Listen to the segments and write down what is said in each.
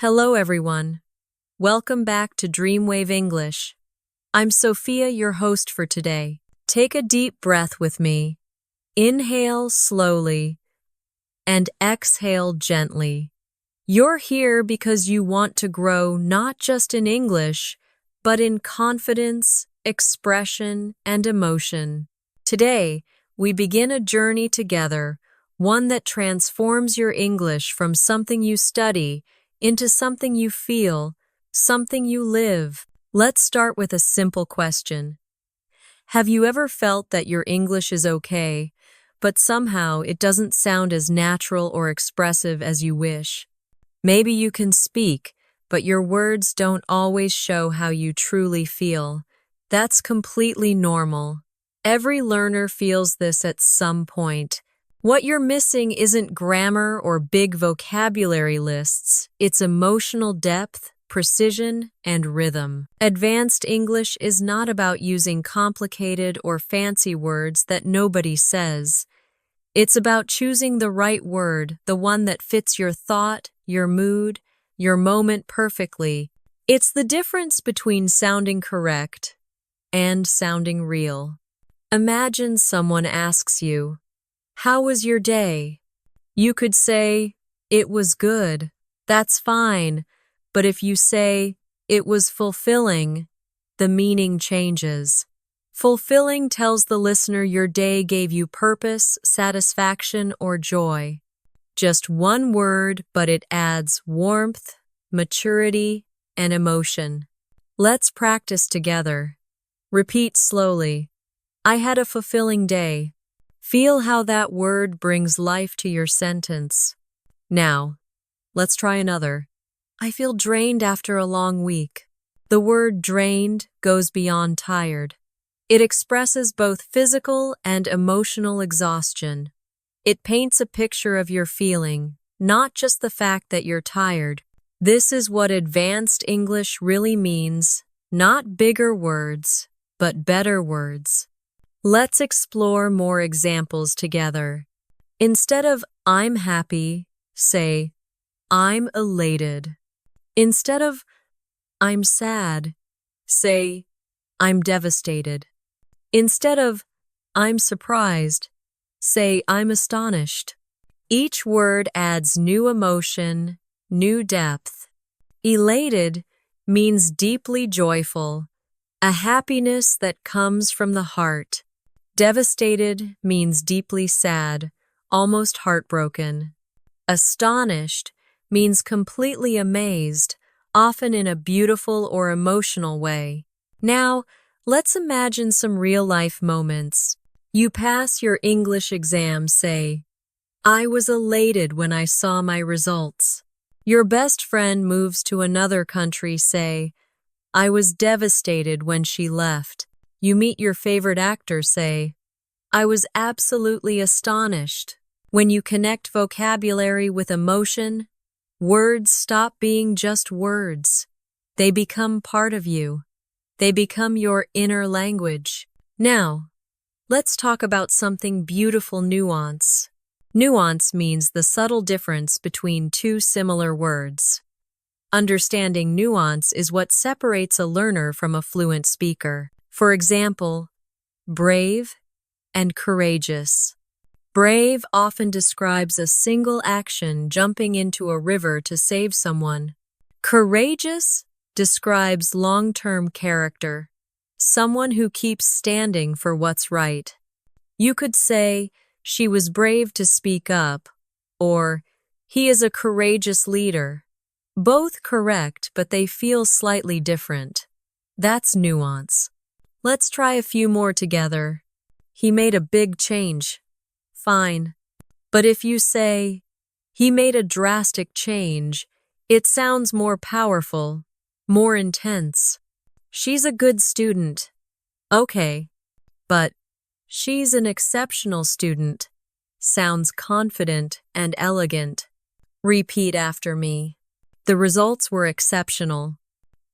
Hello, everyone. Welcome back to DreamWave English. I'm Sophia, your host for today. Take a deep breath with me. Inhale slowly and exhale gently. You're here because you want to grow not just in English, but in confidence, expression, and emotion. Today, we begin a journey together, one that transforms your English from something you study into something you feel, something you live. Let's start with a simple question. Have you ever felt that your English is okay, but somehow it doesn't sound as natural or expressive as you wish? Maybe you can speak, but your words don't always show how you truly feel. That's completely normal. Every learner feels this at some point. What you're missing isn't grammar or big vocabulary lists, it's emotional depth, precision, and rhythm. Advanced English is not about using complicated or fancy words that nobody says. It's about choosing the right word, the one that fits your thought, your mood, your moment perfectly. It's the difference between sounding correct and sounding real. Imagine someone asks you, "How was your day?" You could say, "It was good." That's fine. But if you say, "It was fulfilling," the meaning changes. Fulfilling tells the listener your day gave you purpose, satisfaction, or joy. Just one word, but it adds warmth, maturity, and emotion. Let's practice together. Repeat slowly. I had a fulfilling day. Feel how that word brings life to your sentence. Now, let's try another. I feel drained after a long week. The word drained goes beyond tired. It expresses both physical and emotional exhaustion. It paints a picture of your feeling, not just the fact that you're tired. This is what advanced English really means, not bigger words, but better words. Let's explore more examples together. Instead of "I'm happy," say "I'm elated." Instead of "I'm sad," say "I'm devastated." Instead of "I'm surprised," say "I'm astonished." Each word adds new emotion, new depth. Elated means deeply joyful, a happiness that comes from the heart. Devastated means deeply sad, almost heartbroken. Astonished means completely amazed, often in a beautiful or emotional way. Now, let's imagine some real-life moments. You pass your English exam, say, "I was elated when I saw my results." Your best friend moves to another country, say, "I was devastated when she left." You meet your favorite actor, say, "I was absolutely astonished." When you connect vocabulary with emotion, words stop being just words. They become part of you. They become your inner language. Now, let's talk about something beautiful: nuance. Nuance means the subtle difference between two similar words. Understanding nuance is what separates a learner from a fluent speaker. For example, brave and courageous. Brave often describes a single action, jumping into a river to save someone. Courageous describes long-term character, someone who keeps standing for what's right. You could say, "She was brave to speak up," or "He is a courageous leader." Both correct, but they feel slightly different. That's nuance. Let's try a few more together. He made a big change. Fine. But if you say, "He made a drastic change," it sounds more powerful, more intense. She's a good student. Okay, but "she's an exceptional student" sounds confident and elegant. Repeat after me. The results were exceptional.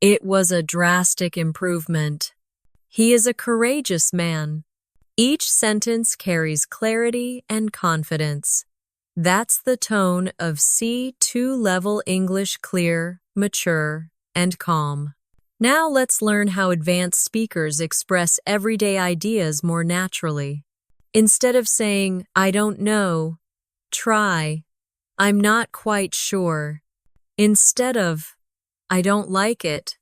It was a drastic improvement. He is a courageous man. Each sentence carries clarity and confidence. That's the tone of C2 level English, clear, mature, and calm. Now let's learn how advanced speakers express everyday ideas more naturally. Instead of saying, I don't know, try, I'm not quite sure. Instead of, I don't like it,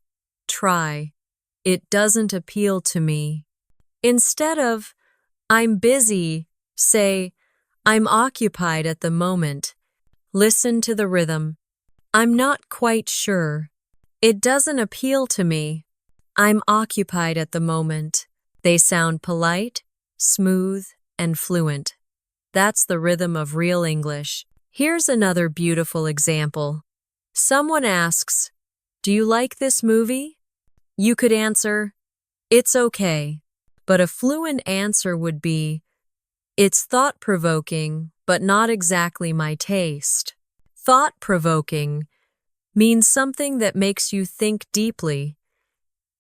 try, it doesn't appeal to me. Instead of, I'm busy, say, I'm occupied at the moment. Listen to the rhythm. I'm not quite sure. It doesn't appeal to me. I'm occupied at the moment. They sound polite, smooth, and fluent. That's the rhythm of real English. Here's another beautiful example. Someone asks, do you like this movie? You could answer, it's okay. But a fluent answer would be, it's thought-provoking, but not exactly my taste. Thought-provoking means something that makes you think deeply.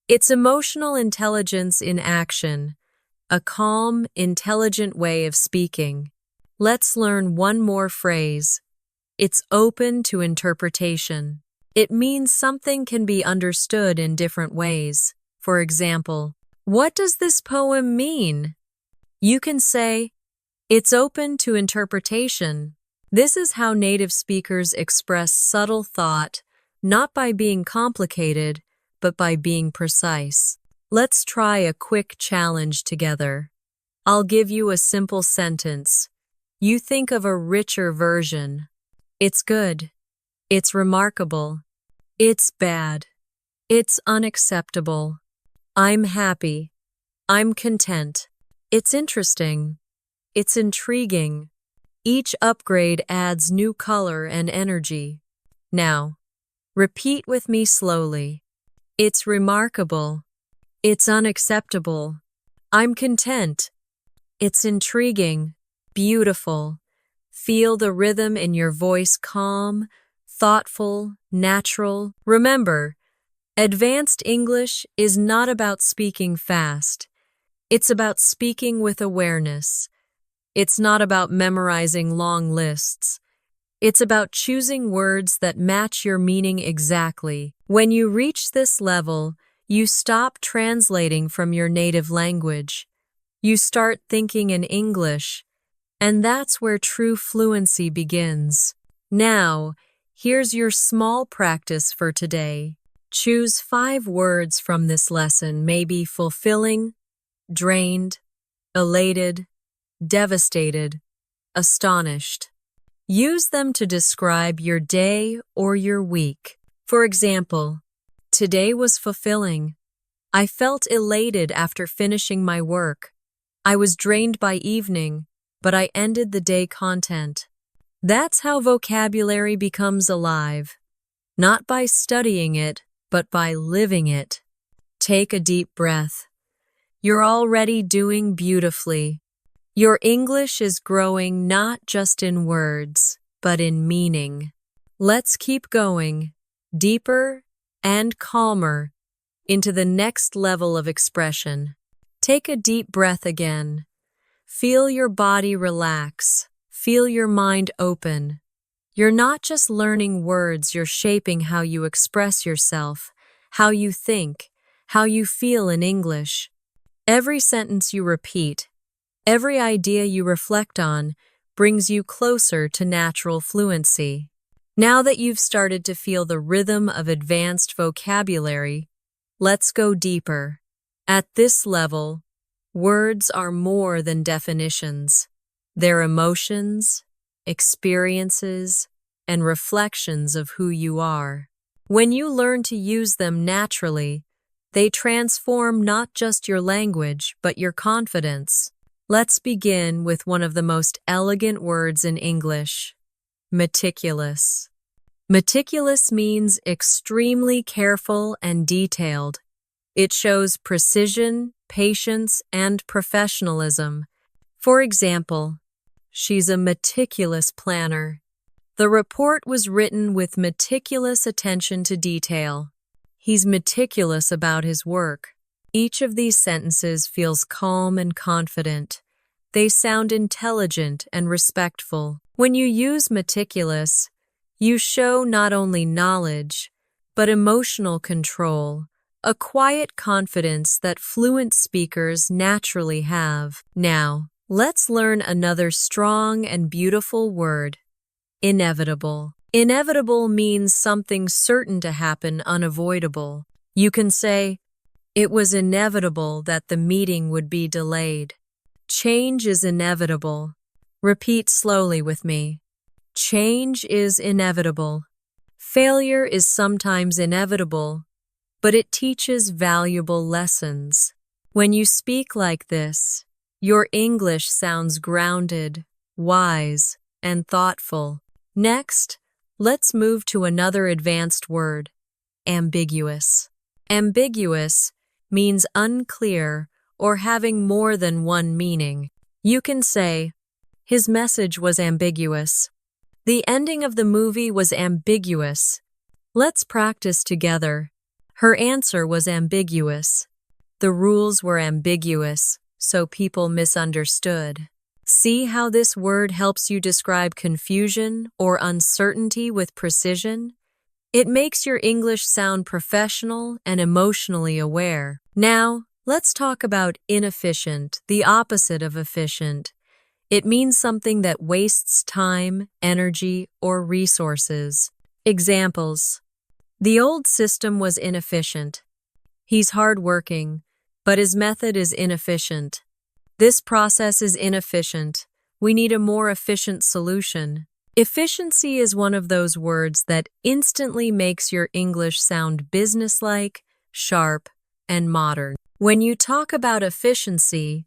It's emotional intelligence in action, a calm, intelligent way of speaking. Let's learn one more phrase. It's open to interpretation. It means something can be understood in different ways. For example, what does this poem mean? You can say, it's open to interpretation. This is how native speakers express subtle thought, not by being complicated, but by being precise. Let's try a quick challenge together. I'll give you a simple sentence. You think of a richer version. It's good. It's remarkable. It's bad. It's unacceptable. I'm happy. I'm content. It's interesting. It's intriguing. Each upgrade adds new color and energy. Now, repeat with me slowly. It's remarkable. It's unacceptable. I'm content. It's intriguing. Beautiful. Feel the rhythm in your voice, calm, thoughtful, natural. Remember, advanced English is not about speaking fast. It's about speaking with awareness. It's not about memorizing long lists. It's about choosing words that match your meaning exactly. When you reach this level, you stop translating from your native language. You start thinking in English, and that's where true fluency begins. Now, here's your small practice for today. Choose 5 words from this lesson, maybe fulfilling, drained, elated, devastated, astonished. Use them to describe your day or your week. For example, today was fulfilling. I felt elated after finishing my work. I was drained by evening, but I ended the day content. That's how vocabulary becomes alive. Not by studying it, but by living it. Take a deep breath. You're already doing beautifully. Your English is growing not just in words, but in meaning. Let's keep going, deeper and calmer, into the next level of expression. Take a deep breath again. Feel your body relax. Feel your mind open. You're not just learning words, you're shaping how you express yourself, how you think, how you feel in English. Every sentence you repeat, every idea you reflect on brings you closer to natural fluency. Now that you've started to feel the rhythm of advanced vocabulary, let's go deeper. At this level, words are more than definitions. They're emotions, experiences, and reflections of who you are. When you learn to use them naturally, they transform not just your language, but your confidence. Let's begin with one of the most elegant words in English, meticulous. Meticulous means extremely careful and detailed. It shows precision, patience, and professionalism. For example, she's a meticulous planner. The report was written with meticulous attention to detail. He's meticulous about his work. Each of these sentences feels calm and confident. They sound intelligent and respectful. When you use meticulous, you show not only knowledge, but emotional control, a quiet confidence that fluent speakers naturally have. Now, let's learn another strong and beautiful word: inevitable. Inevitable means something certain to happen, unavoidable. You can say, "It was inevitable that the meeting would be delayed." Change is inevitable. Repeat slowly with me. Change is inevitable. Failure is sometimes inevitable, but it teaches valuable lessons. When you speak like this, your English sounds grounded, wise, and thoughtful. Next, let's move to another advanced word: ambiguous. Ambiguous means unclear or having more than one meaning. You can say, "His message was ambiguous." "The ending of the movie was ambiguous." Let's practice together. "Her answer was ambiguous." "The rules were ambiguous, so people misunderstood." See how this word helps you describe confusion or uncertainty with precision? It makes your English sound professional and emotionally aware. Now, let's talk about inefficient, the opposite of efficient. It means something that wastes time, energy, or resources. Examples: the old system was inefficient. He's hardworking, but his method is inefficient. This process is inefficient. We need a more efficient solution. Efficiency is one of those words that instantly makes your English sound businesslike, sharp, and modern. When you talk about efficiency,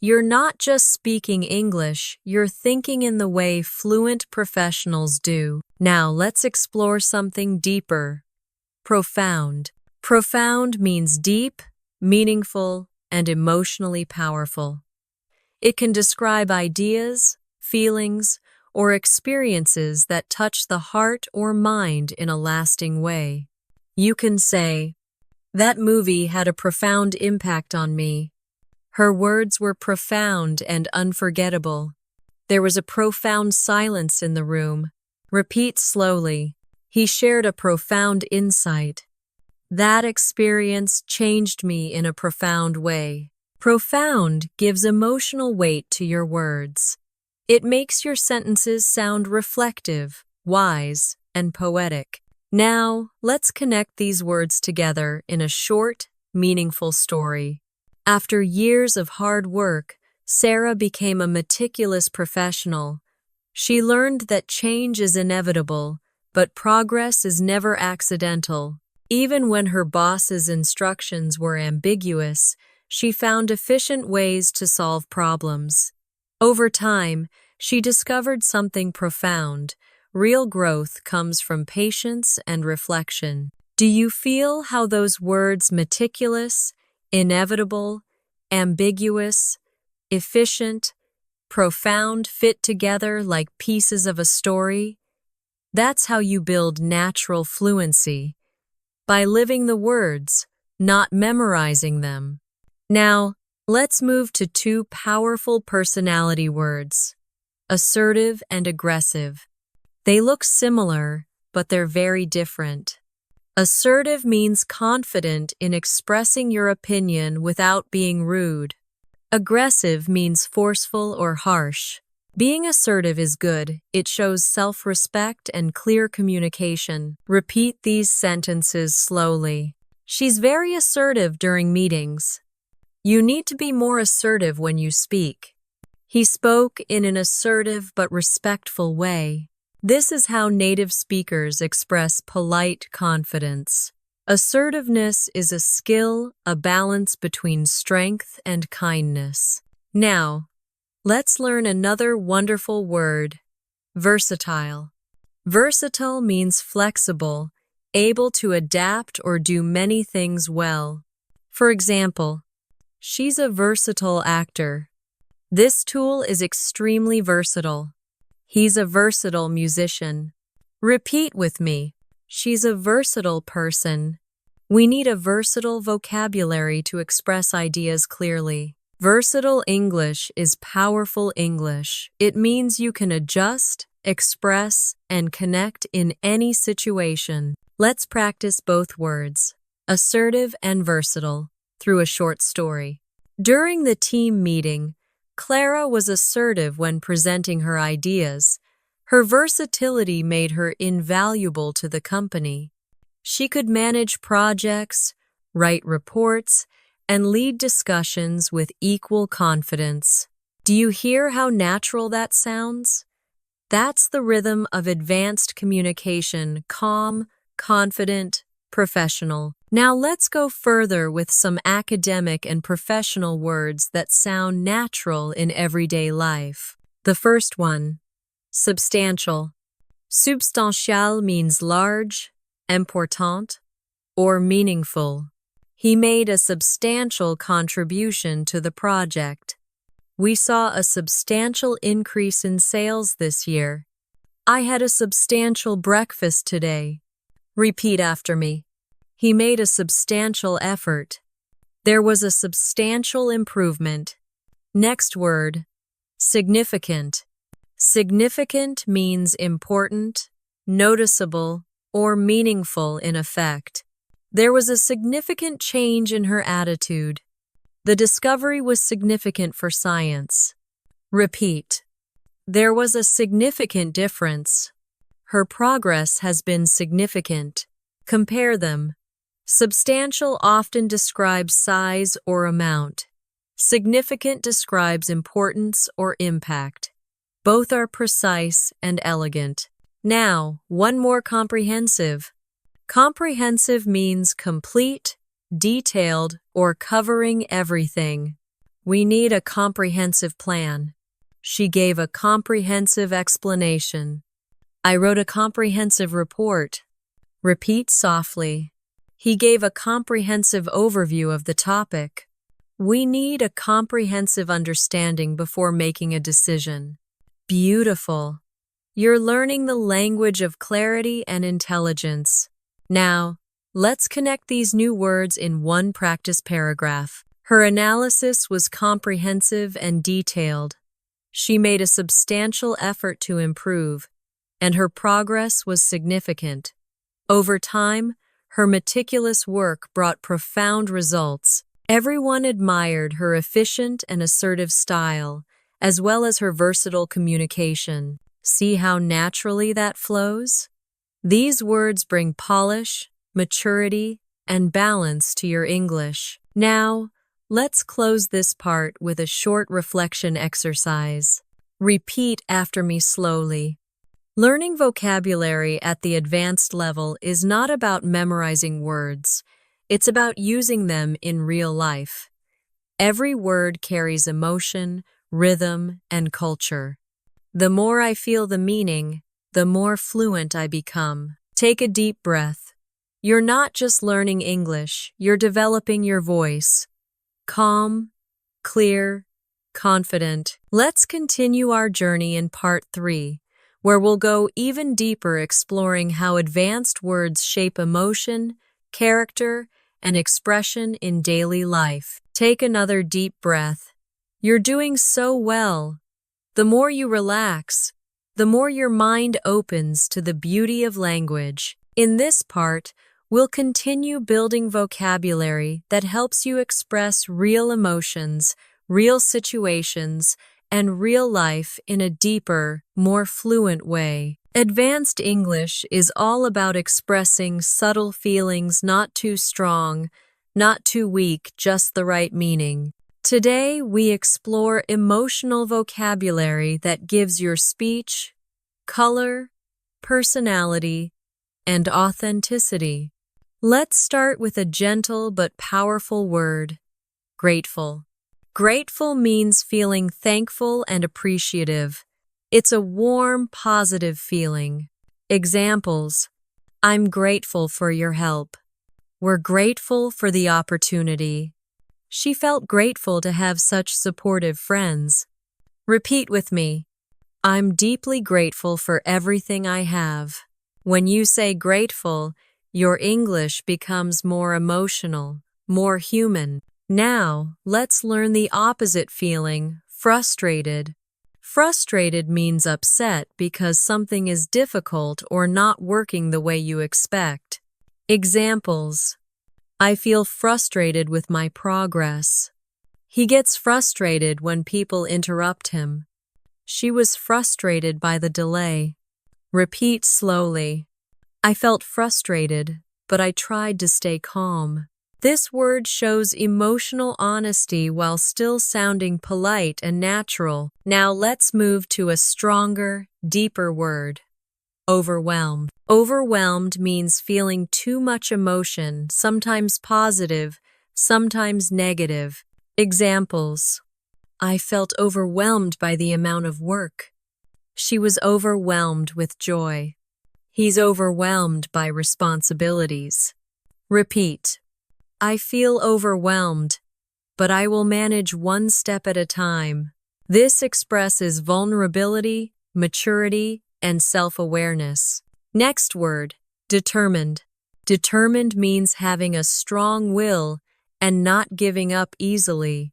you're not just speaking English, you're thinking in the way fluent professionals do. Now let's explore something deeper: profound. Profound means deep, meaningful, and emotionally powerful. It can describe ideas, feelings, or experiences that touch the heart or mind in a lasting way. You can say, "That movie had a profound impact on me." "Her words were profound and unforgettable." "There was a profound silence in the room." Repeat slowly. "He shared a profound insight." "That experience changed me in a profound way." Profound gives emotional weight to your words. It makes your sentences sound reflective, wise, and poetic. Now, let's connect these words together in a short, meaningful story. After years of hard work, Sarah became a meticulous professional. She learned that change is inevitable, but progress is never accidental. Even when her boss's instructions were ambiguous, she found efficient ways to solve problems. Over time, she discovered something profound. Real growth comes from patience and reflection. Do you feel how those words meticulous, inevitable, ambiguous, efficient, profound fit together like pieces of a story? That's how you build natural fluency, by living the words, not memorizing them. Now, let's move to two powerful personality words: assertive and aggressive. They look similar, but they're very different. Assertive means confident in expressing your opinion without being rude. Aggressive means forceful or harsh. Being assertive is good. It shows self-respect and clear communication. Repeat these sentences slowly. "She's very assertive during meetings." You need to be more assertive when you speak. "He spoke in an assertive but respectful way." This is how native speakers express polite confidence. Assertiveness is a skill, a balance between strength and kindness. Now, let's learn another wonderful word: versatile. Versatile means flexible, able to adapt or do many things well. For example, "She's a versatile actor." This tool is extremely versatile. "He's a versatile musician." Repeat with me. She's a versatile person. We need a versatile vocabulary to express ideas clearly. Versatile English is powerful English. It means you can adjust, express, and connect in any situation. Let's practice both words, assertive and versatile, through a short story. During the team meeting, Clara was assertive when presenting her ideas. Her versatility made her invaluable to the company. She could manage projects, write reports, and lead discussions with equal confidence. Do you hear how natural that sounds? That's the rhythm of advanced communication, calm, confident, professional. Now let's go further with some academic and professional words that sound natural in everyday life. The first one, substantial. Substantial means large, important, or meaningful. He made a substantial contribution to the project. We saw a substantial increase in sales this year. I had a substantial breakfast today. Repeat after me. He made a substantial effort. There was a substantial improvement. Next word, significant. Significant means important, noticeable, or meaningful in effect. There was a significant change in her attitude. The discovery was significant for science. Repeat. There was a significant difference. Her progress has been significant. Compare them. Substantial often describes size or amount. Significant describes importance or impact. Both are precise and elegant. Now, one more comprehensive. Comprehensive means complete, detailed, or covering everything. We need a comprehensive plan. She gave a comprehensive explanation. I wrote a comprehensive report. Repeat softly. He gave a comprehensive overview of the topic. We need a comprehensive understanding before making a decision. Beautiful. You're learning the language of clarity and intelligence. Now, let's connect these new words in one practice paragraph. Her analysis was comprehensive and detailed. She made a substantial effort to improve, and her progress was significant. Over time, her meticulous work brought profound results. Everyone admired her efficient and assertive style, as well as her versatile communication. See how naturally that flows? These words bring polish, maturity, and balance to your English. Now, let's close this part with a short reflection exercise. Repeat after me slowly. Learning vocabulary at the advanced level is not about memorizing words. It's about using them in real life. Every word carries emotion, rhythm, and culture. The more I feel the meaning, the more fluent I become. Take a deep breath. You're not just learning English, you're developing your voice. Calm, clear, confident. Let's continue our journey in part 3, where we'll go even deeper exploring how advanced words shape emotion, character, and expression in daily life. Take another deep breath. You're doing so well. The more you relax, the more your mind opens to the beauty of language. In this part, we'll continue building vocabulary that helps you express real emotions, real situations, and real life in a deeper, more fluent way. Advanced English is all about expressing subtle feelings, not too strong, not too weak, just the right meaning. Today, we explore emotional vocabulary that gives your speech color, personality, and authenticity. Let's start with a gentle but powerful word, grateful. Grateful means feeling thankful and appreciative. It's a warm, positive feeling. Examples: I'm grateful for your help. We're grateful for the opportunity. She felt grateful to have such supportive friends. Repeat with me. I'm deeply grateful for everything I have. When you say grateful, your English becomes more emotional, more human. Now, let's learn the opposite feeling, frustrated. Frustrated means upset because something is difficult or not working the way you expect. Examples: I feel frustrated with my progress. He gets frustrated when people interrupt him. She was frustrated by the delay. Repeat slowly. I felt frustrated, but I tried to stay calm. This word shows emotional honesty while still sounding polite and natural. Now let's move to a stronger, deeper word. Overwhelmed. Overwhelmed means feeling too much emotion, sometimes positive, sometimes negative. Examples: I felt overwhelmed by the amount of work. She was overwhelmed with joy. He's overwhelmed by responsibilities. Repeat. I feel overwhelmed, but I will manage one step at a time. This expresses vulnerability, maturity, and self-awareness. Next word, determined. Determined means having a strong will and not giving up easily.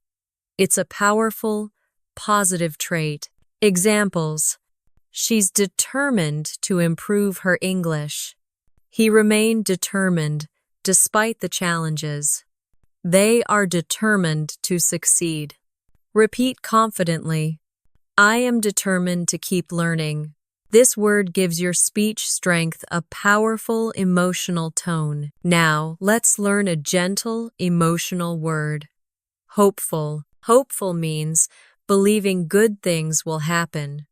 It's a powerful, positive trait. Examples: she's determined to improve her English. He remained determined despite the challenges. They are determined to succeed. Repeat confidently. I am determined to keep learning. This word gives your speech strength a powerful emotional tone. Now, let's learn a gentle, emotional word. Hopeful. Hopeful means believing good things will happen.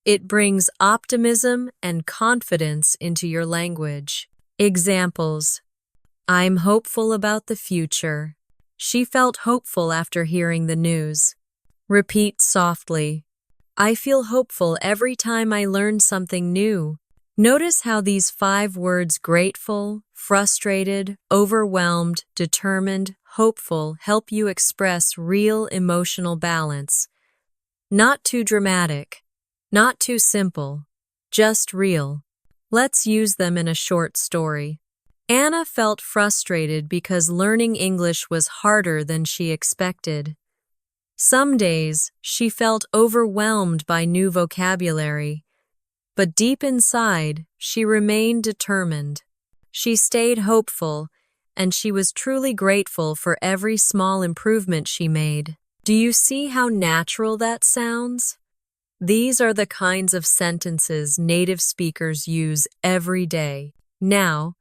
It brings optimism and confidence into your language. Examples: I'm hopeful about the future. She felt hopeful after hearing the news. Repeat softly. I feel hopeful every time I learn something new. Notice how these 5 words, grateful, frustrated, overwhelmed, determined, hopeful, help you express real emotional balance. Not too dramatic, not too simple, just real. Let's use them in a short story. Anna felt frustrated because learning English was harder than she expected. Some days, she felt overwhelmed by new vocabulary, but deep inside, she remained determined. She stayed hopeful, and she was truly grateful for every small improvement she made. Do you see how natural that sounds? These are the kinds of sentences native speakers use every day. Now,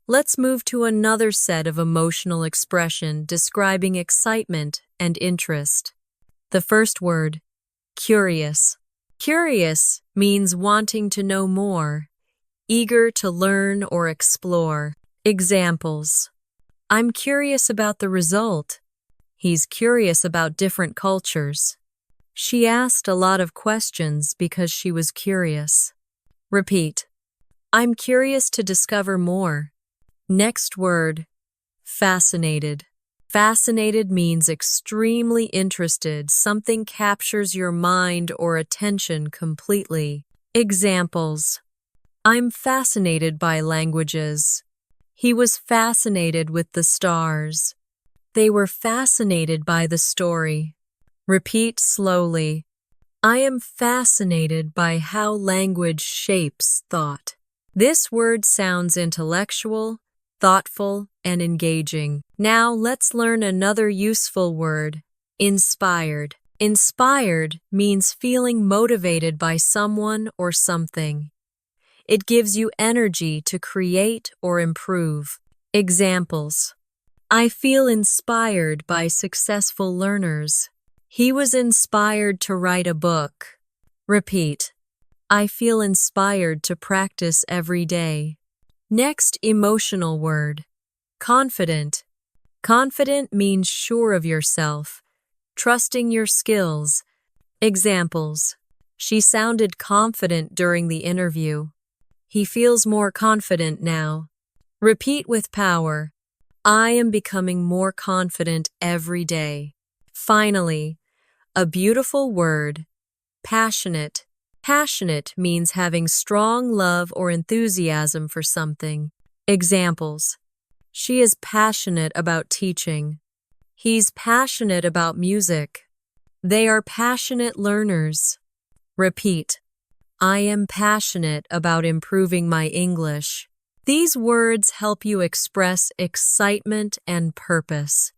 let's move to another set of emotional expression describing excitement and interest. The first word, curious. Curious means wanting to know more, eager to learn or explore. Examples: I'm curious about the result. He's curious about different cultures. She asked a lot of questions because she was curious. Repeat. I'm curious to discover more. Next word, fascinated. Fascinated means extremely interested. Something captures your mind or attention completely. Examples: I'm fascinated by languages. He was fascinated with the stars. They were fascinated by the story. Repeat slowly. I am fascinated by how language shapes thought. This word sounds intellectual, thoughtful, and engaging. Now let's learn another useful word, inspired. Inspired means feeling motivated by someone or something. It gives you energy to create or improve. Examples: I feel inspired by successful learners. He was inspired to write a book. Repeat. I feel inspired to practice every day. Next emotional word, confident. Confident means sure of yourself, trusting your skills. Examples: she sounded confident during the interview. He feels more confident now. Repeat with power. I am becoming more confident every day. Finally, a beautiful word, passionate. Passionate means having strong love or enthusiasm for something. Examples: she is passionate about teaching. He's passionate about music. They are passionate learners. Repeat. I am passionate about improving my English. These words help you express excitement and purpose.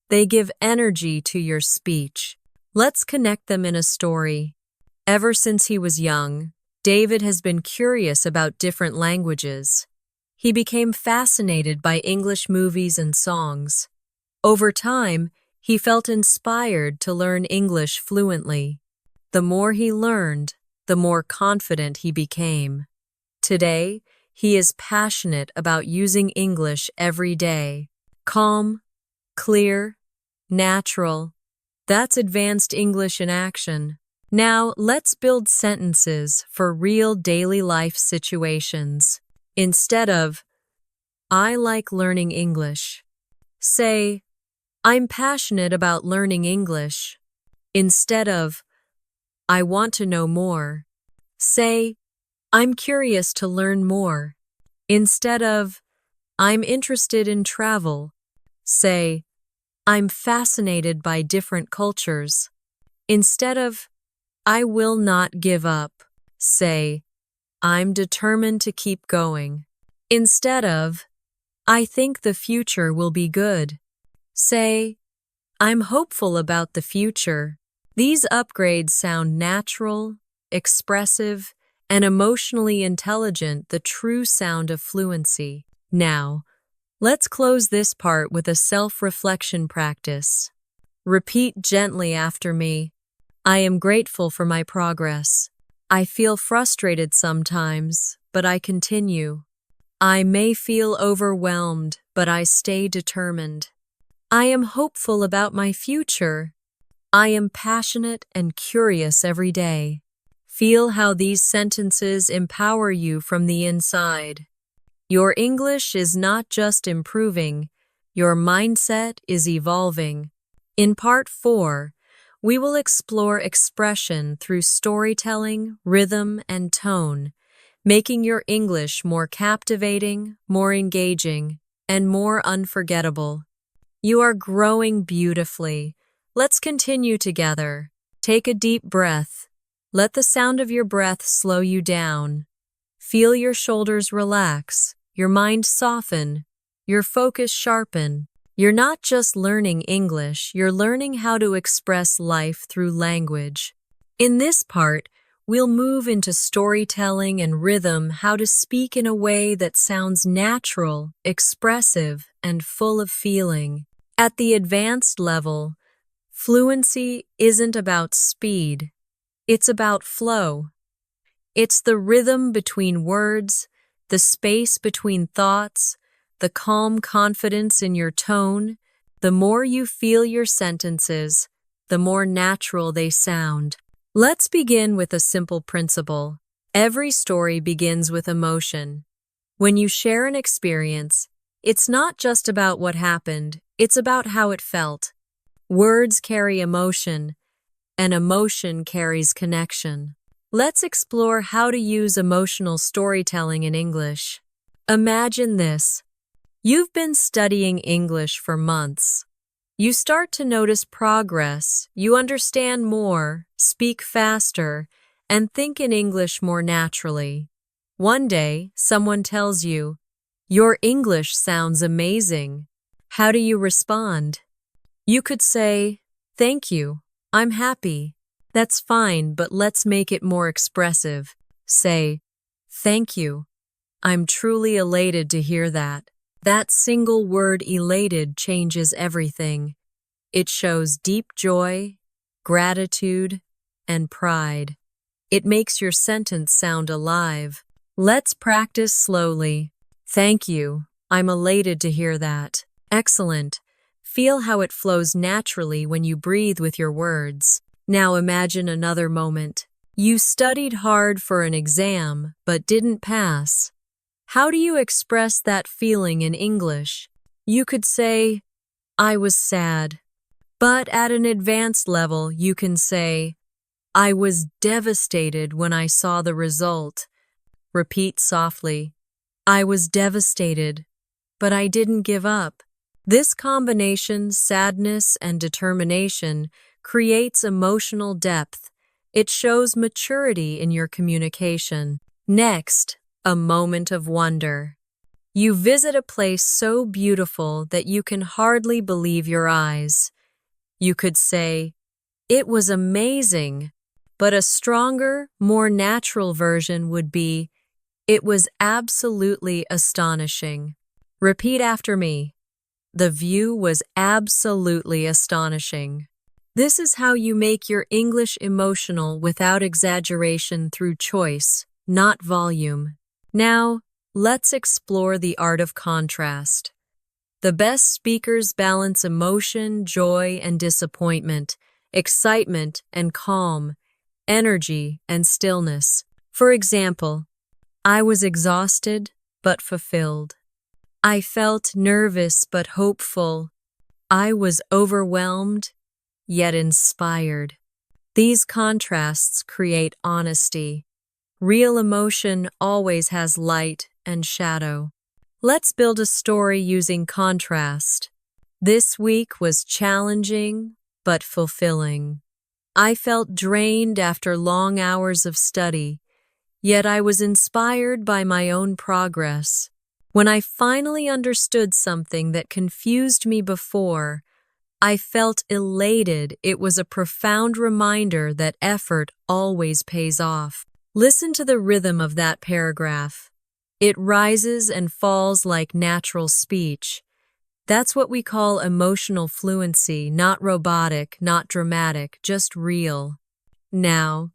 They give energy to your speech. Let's connect them in a story. Ever since he was young, David has been curious about different languages. He became fascinated by English movies and songs. Over time, he felt inspired to learn English fluently. The more he learned, the more confident he became. Today, he is passionate about using English every day. Calm, clear, natural. That's advanced English in action. Now, let's build sentences for real daily life situations. Instead of, I like learning English, say, I'm passionate about learning English. Instead of, I want to know more, say, I'm curious to learn more. Instead of, I'm interested in travel, say, I'm fascinated by different cultures. Instead of, I will not give up, say, I'm determined to keep going. Instead of, I think the future will be good, say, I'm hopeful about the future. These upgrades sound natural, expressive, and emotionally intelligent, the true sound of fluency. Now, let's close this part with a self-reflection practice. Repeat gently after me. I am grateful for my progress. I feel frustrated sometimes, but I continue. I may feel overwhelmed, but I stay determined. I am hopeful about my future. I am passionate and curious every day. Feel how these sentences empower you from the inside. Your English is not just improving, your mindset is evolving. In Part 4, we will explore expression through storytelling, rhythm, and tone, making your English more captivating, more engaging, and more unforgettable. You are growing beautifully. Let's continue together. Take a deep breath. Let the sound of your breath slow you down. Feel your shoulders relax, your mind soften, your focus sharpen. You're not just learning English, you're learning how to express life through language. In this part, we'll move into storytelling and rhythm, how to speak in a way that sounds natural, expressive, and full of feeling. At the advanced level, fluency isn't about speed, it's about flow. It's the rhythm between words, the space between thoughts, the calm confidence in your tone. The more you feel your sentences, the more natural they sound. Let's begin with a simple principle. Every story begins with emotion. When you share an experience, it's not just about what happened, it's about how it felt. Words carry emotion, and emotion carries connection. Let's explore how to use emotional storytelling in English. Imagine this. You've been studying English for months. You start to notice progress, you understand more, speak faster, and think in English more naturally. One day, someone tells you, "Your English sounds amazing." How do you respond? You could say, "Thank you, I'm happy." That's fine, but let's make it more expressive. Say, "Thank you, I'm truly elated to hear that." That single word elated changes everything. It shows deep joy, gratitude, and pride. It makes your sentence sound alive. Let's practice slowly. Thank you. I'm elated to hear that. Excellent. Feel how it flows naturally when you breathe with your words. Now imagine another moment. You studied hard for an exam, but didn't pass. How do you express that feeling in English? You could say, "I was sad." But at an advanced level, you can say, "I was devastated when I saw the result." Repeat softly, "I was devastated, but I didn't give up." This combination, sadness and determination, creates emotional depth. It shows maturity in your communication. Next, a moment of wonder. You visit a place so beautiful that you can hardly believe your eyes. You could say, "It was amazing," but a stronger, more natural version would be, "It was absolutely astonishing." Repeat after me. The view was absolutely astonishing. This is how you make your English emotional without exaggeration through choice, not volume. Now, let's explore the art of contrast. The best speakers balance emotion, joy, and disappointment, excitement and calm, energy and stillness. For example, I was exhausted but fulfilled. I felt nervous but hopeful. I was overwhelmed yet inspired. These contrasts create honesty. Real emotion always has light and shadow. Let's build a story using contrast. This week was challenging but fulfilling. I felt drained after long hours of study, yet I was inspired by my own progress. When I finally understood something that confused me before, I felt elated. It was a profound reminder that effort always pays off. Listen to the rhythm of that paragraph. It rises and falls like natural speech. That's what we call emotional fluency, not robotic, not dramatic, just real. Now,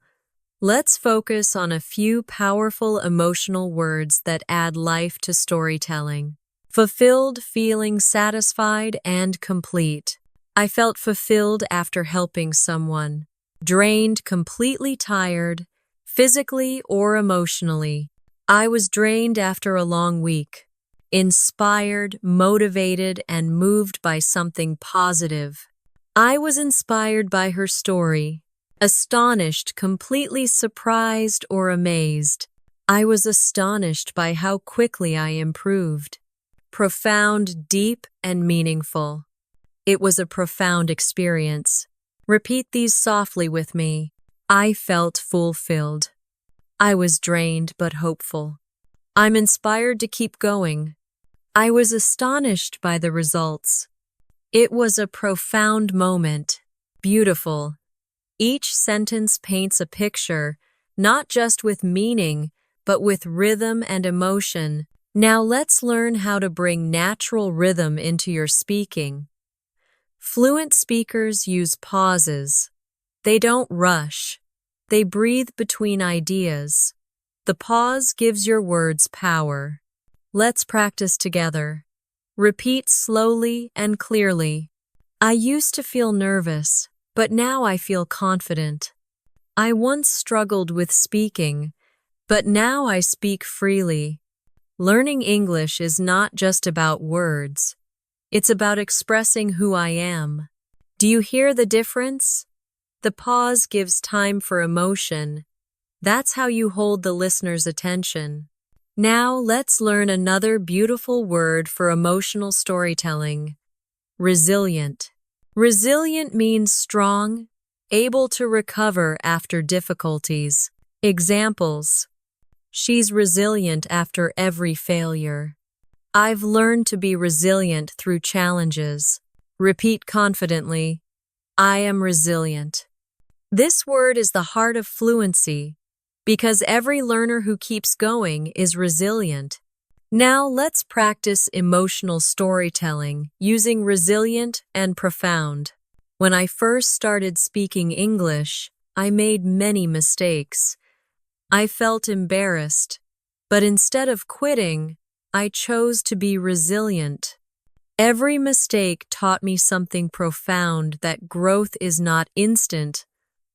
let's focus on a few powerful emotional words that add life to storytelling. Fulfilled, feeling satisfied and complete. I felt fulfilled after helping someone. Drained, completely tired, physically or emotionally. I was drained after a long week. Inspired, motivated, and moved by something positive. I was inspired by her story. Astonished, completely surprised or amazed. I was astonished by how quickly I improved. Profound, deep, and meaningful. It was a profound experience. Repeat these softly with me. I felt fulfilled. I was drained but hopeful. I'm inspired to keep going. I was astonished by the results. It was a profound moment. Beautiful. Each sentence paints a picture, not just with meaning, but with rhythm and emotion. Now let's learn how to bring natural rhythm into your speaking. Fluent speakers use pauses. They don't rush. They breathe between ideas. The pause gives your words power. Let's practice together. Repeat slowly and clearly. I used to feel nervous, but now I feel confident. I once struggled with speaking, but now I speak freely. Learning English is not just about words. It's about expressing who I am. Do you hear the difference? The pause gives time for emotion. That's how you hold the listener's attention. Now let's learn another beautiful word for emotional storytelling. Resilient. Resilient means strong, able to recover after difficulties. Examples. She's resilient after every failure. I've learned to be resilient through challenges. Repeat confidently. I am resilient. This word is the heart of fluency, because every learner who keeps going is resilient. Now let's practice emotional storytelling using resilient and profound. When I first started speaking English, I made many mistakes. I felt embarrassed, but instead of quitting, I chose to be resilient. Every mistake taught me something profound, that growth is not instant,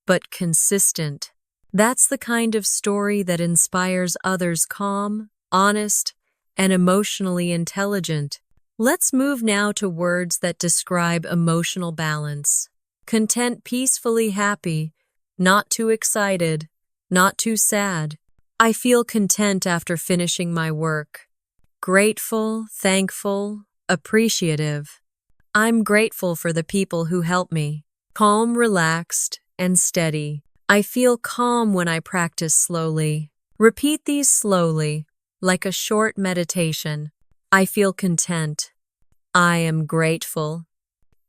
but consistent. That's the kind of story that inspires others. Calm, honest, and emotionally intelligent. Let's move now to words that describe emotional balance. Content, peacefully happy, not too excited, not too sad. I feel content after finishing my work. Grateful, thankful, appreciative. I'm grateful for the people who help me. Calm, relaxed, and steady. I feel calm when I practice slowly. Repeat these slowly, like a short meditation. I feel content. I am grateful.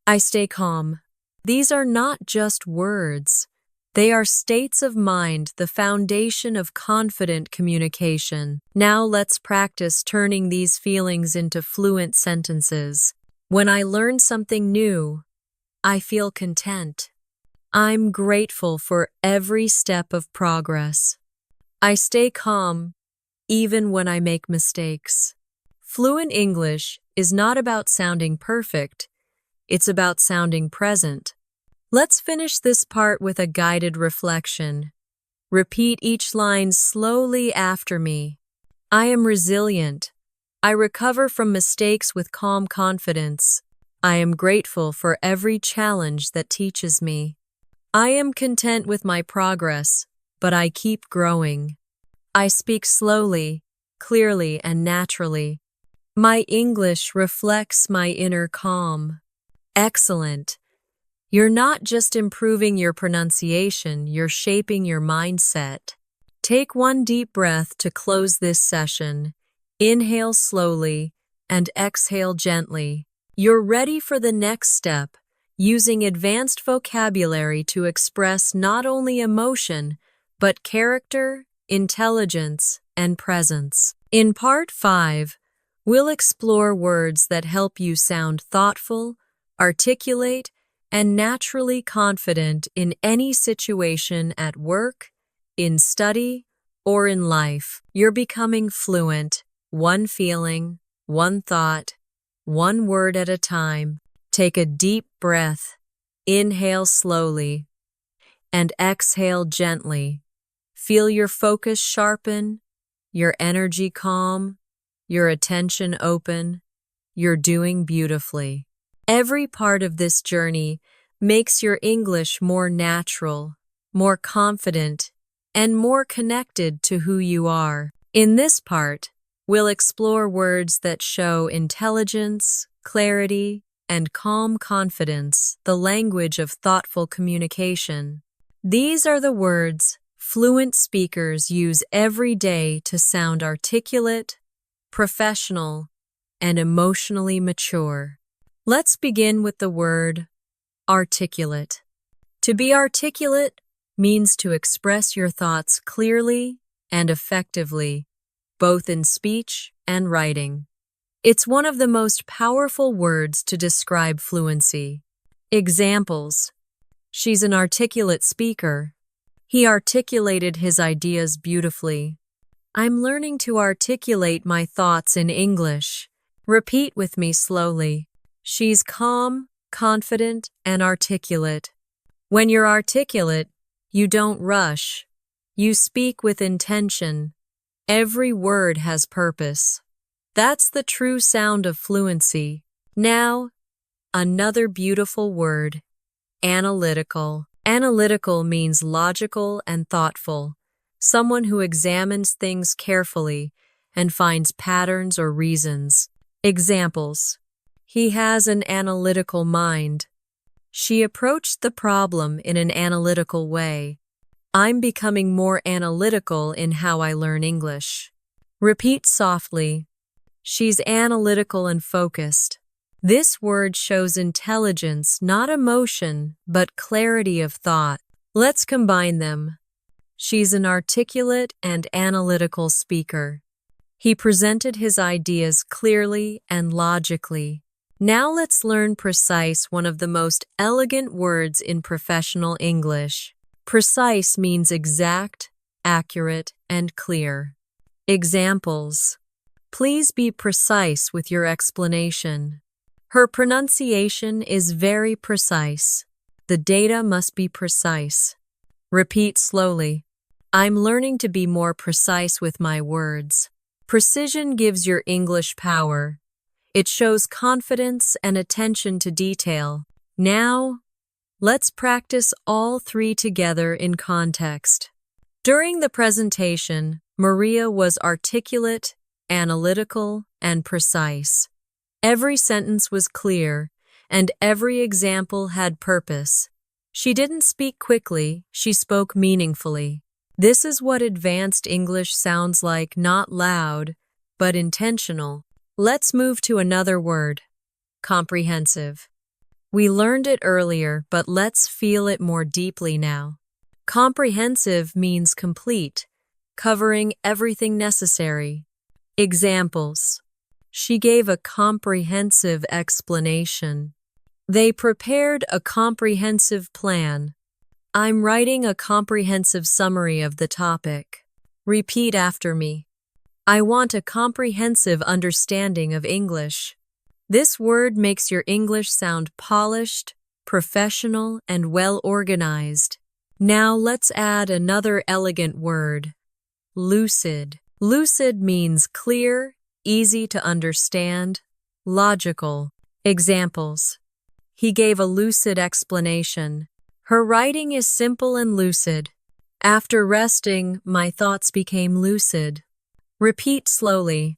I stay calm. These are not just words. They are states of mind, the foundation of confident communication. Now let's practice turning these feelings into fluent sentences. When I learn something new, I feel content. I'm grateful for every step of progress. I stay calm, even when I make mistakes. Fluent English is not about sounding perfect, it's about sounding present. Let's finish this part with a guided reflection. Repeat each line slowly after me. I am resilient. I recover from mistakes with calm confidence. I am grateful for every challenge that teaches me. I am content with my progress, but I keep growing. I speak slowly, clearly, and naturally. My English reflects my inner calm. Excellent. You're not just improving your pronunciation, you're shaping your mindset. Take one deep breath to close this session. Inhale slowly and exhale gently. You're ready for the next step, using advanced vocabulary to express not only emotion, but character, intelligence, and presence. In Part 5, we'll explore words that help you sound thoughtful, articulate, and naturally confident in any situation at work, in study, or in life. You're becoming fluent, one feeling, one thought, one word at a time. Take a deep breath, inhale slowly, and exhale gently. Feel your focus sharpen, your energy calm, your attention open. You're doing beautifully. Every part of this journey makes your English more natural, more confident, and more connected to who you are. In this part, we'll explore words that show intelligence, clarity, and calm confidence, the language of thoughtful communication. These are the words fluent speakers use every day to sound articulate, professional, and emotionally mature. Let's begin with the word articulate. To be articulate means to express your thoughts clearly and effectively, both in speech and writing. It's one of the most powerful words to describe fluency. Examples: she's an articulate speaker. He articulated his ideas beautifully. I'm learning to articulate my thoughts in English. Repeat with me slowly. She's calm, confident, and articulate. When you're articulate, you don't rush. You speak with intention. Every word has purpose. That's the true sound of fluency. Now, another beautiful word, analytical. Analytical means logical and thoughtful, someone who examines things carefully and finds patterns or reasons. Examples: he has an analytical mind. She approached the problem in an analytical way. I'm becoming more analytical in how I learn English. Repeat softly. She's analytical and focused. This word shows intelligence, not emotion, but clarity of thought. Let's combine them. She's an articulate and analytical speaker. He presented his ideas clearly and logically. Now let's learn precise, one of the most elegant words in professional English. Precise means exact, accurate, and clear. Examples: please be precise with your explanation. Her pronunciation is very precise. The data must be precise. Repeat slowly. I'm learning to be more precise with my words. Precision gives your English power. It shows confidence and attention to detail. Now, let's practice all three together in context. During the presentation, Maria was articulate, analytical, and precise. Every sentence was clear, and every example had purpose. She didn't speak quickly, she spoke meaningfully. This is what advanced English sounds like, not loud, but intentional. Let's move to another word, comprehensive. We learned it earlier, but let's feel it more deeply now. Comprehensive means complete, covering everything necessary. Examples. She gave a comprehensive explanation. They prepared a comprehensive plan. I'm writing a comprehensive summary of the topic. Repeat after me. I want a comprehensive understanding of English. This word makes your English sound polished, professional, and well-organized. Now let's add another elegant word, lucid. Lucid means clear, easy to understand, logical. Examples. He gave a lucid explanation. Her writing is simple and lucid. After resting, my thoughts became lucid. Repeat slowly.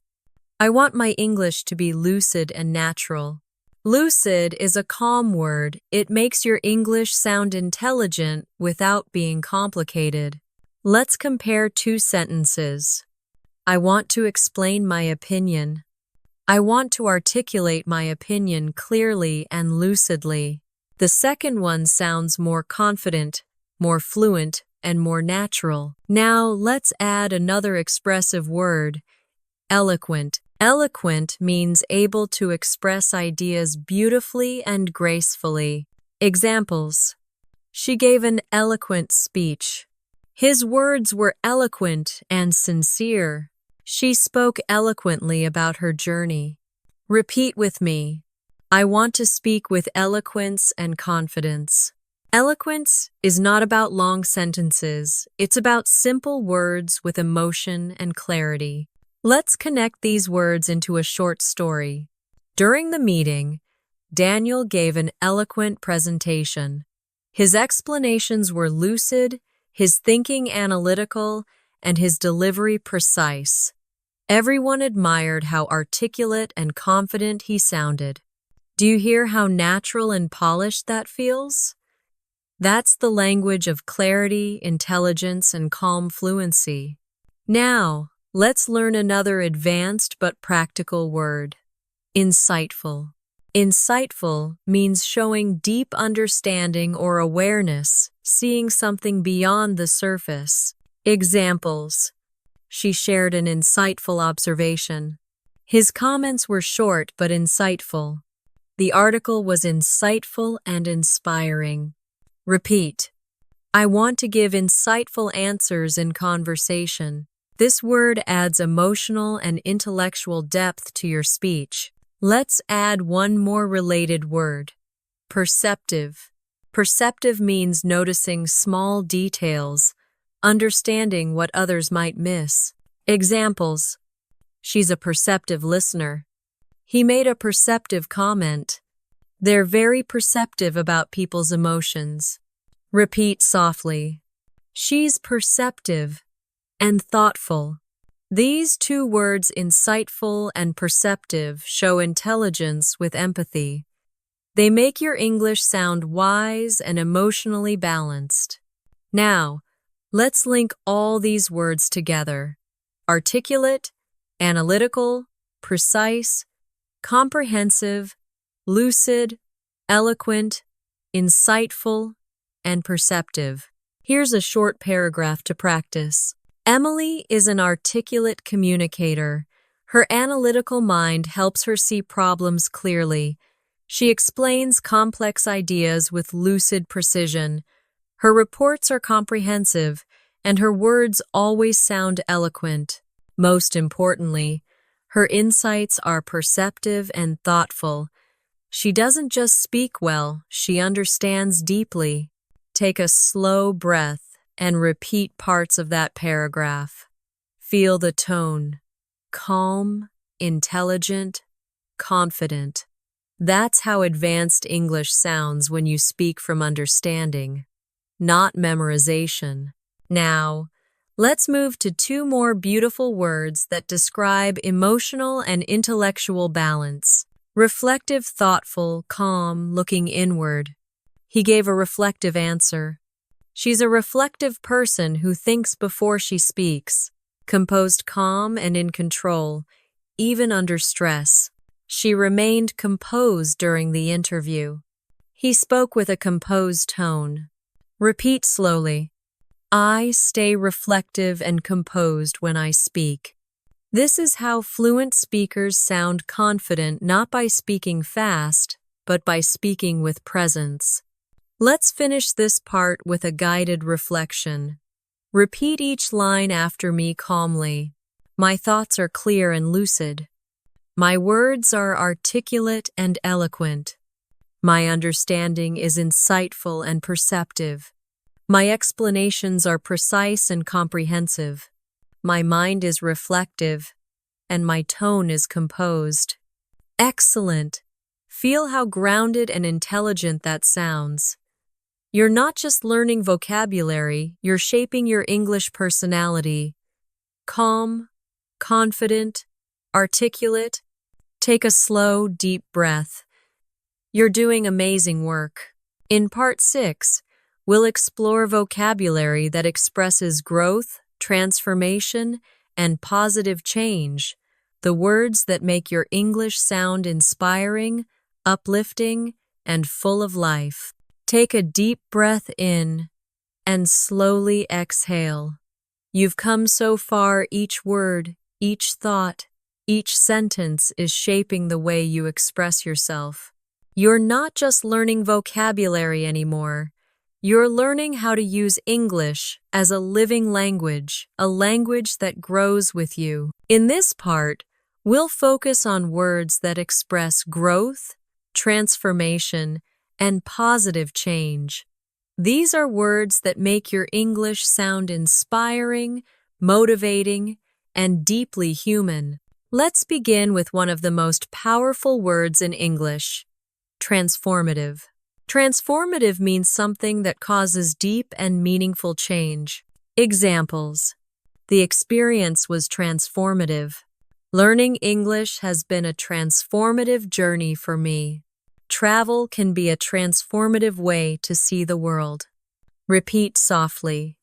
I want my English to be lucid and natural. Lucid is a calm word. It makes your English sound intelligent without being complicated. Let's compare two sentences. I want to explain my opinion. I want to articulate my opinion clearly and lucidly. The second one sounds more confident, more fluent, and more natural. Now let's add another expressive word, eloquent. Eloquent means able to express ideas beautifully and gracefully. Examples. She gave an eloquent speech. His words were eloquent and sincere. She spoke eloquently about her journey. Repeat with me. I want to speak with eloquence and confidence. Eloquence is not about long sentences. It's about simple words with emotion and clarity. Let's connect these words into a short story. During the meeting, Daniel gave an eloquent presentation. His explanations were lucid, his thinking analytical, and his delivery precise. Everyone admired how articulate and confident he sounded. Do you hear how natural and polished that feels? That's the language of clarity, intelligence, and calm fluency. Now, let's learn another advanced but practical word, insightful. Insightful means showing deep understanding or awareness, seeing something beyond the surface. Examples. She shared an insightful observation. His comments were short but insightful. The article was insightful and inspiring. Repeat. I want to give insightful answers in conversation. This word adds emotional and intellectual depth to your speech. Let's add one more related word, perceptive. Perceptive means noticing small details, understanding what others might miss. Examples. She's a perceptive listener. He made a perceptive comment. They're very perceptive about people's emotions. Repeat softly. She's perceptive and thoughtful. These two words, insightful and perceptive, show intelligence with empathy. They make your English sound wise and emotionally balanced. Now, let's link all these words together. Articulate, analytical, precise, comprehensive, lucid, eloquent, insightful, and perceptive. Here's a short paragraph to practice. Emily is an articulate communicator. Her analytical mind helps her see problems clearly. She explains complex ideas with lucid precision. Her reports are comprehensive, and her words always sound eloquent. Most importantly, her insights are perceptive and thoughtful. She doesn't just speak well, she understands deeply. Take a slow breath and repeat parts of that paragraph. Feel the tone. Calm, intelligent, confident. That's how advanced English sounds when you speak from understanding, not memorization. Now, let's move to two more beautiful words that describe emotional and intellectual balance. Reflective, thoughtful, calm, looking inward. He gave a reflective answer. She's a reflective person who thinks before she speaks, composed, calm, and in control, even under stress. She remained composed during the interview. He spoke with a composed tone. Repeat slowly. I stay reflective and composed when I speak. This is how fluent speakers sound confident, not by speaking fast, but by speaking with presence. Let's finish this part with a guided reflection. Repeat each line after me calmly. My thoughts are clear and lucid. My words are articulate and eloquent. My understanding is insightful and perceptive. My explanations are precise and comprehensive. My mind is reflective, and my tone is composed. Excellent! Feel how grounded and intelligent that sounds. You're not just learning vocabulary, you're shaping your English personality. Calm, confident, articulate. Take a slow, deep breath. You're doing amazing work. In Part 6, we'll explore vocabulary that expresses growth, transformation, and positive change, the words that make your English sound inspiring, uplifting, and full of life. Take a deep breath in and slowly exhale. You've come so far. Each word, each thought, each sentence is shaping the way you express yourself. You're not just learning vocabulary anymore. You're learning how to use English as a living language, a language that grows with you. In this part, we'll focus on words that express growth, transformation, and positive change. These are words that make your English sound inspiring, motivating, and deeply human. Let's begin with one of the most powerful words in English: transformative. Transformative means something that causes deep and meaningful change. Examples: the experience was transformative. Learning English has been a transformative journey for me. Travel can be a transformative way to see the world. Repeat softly.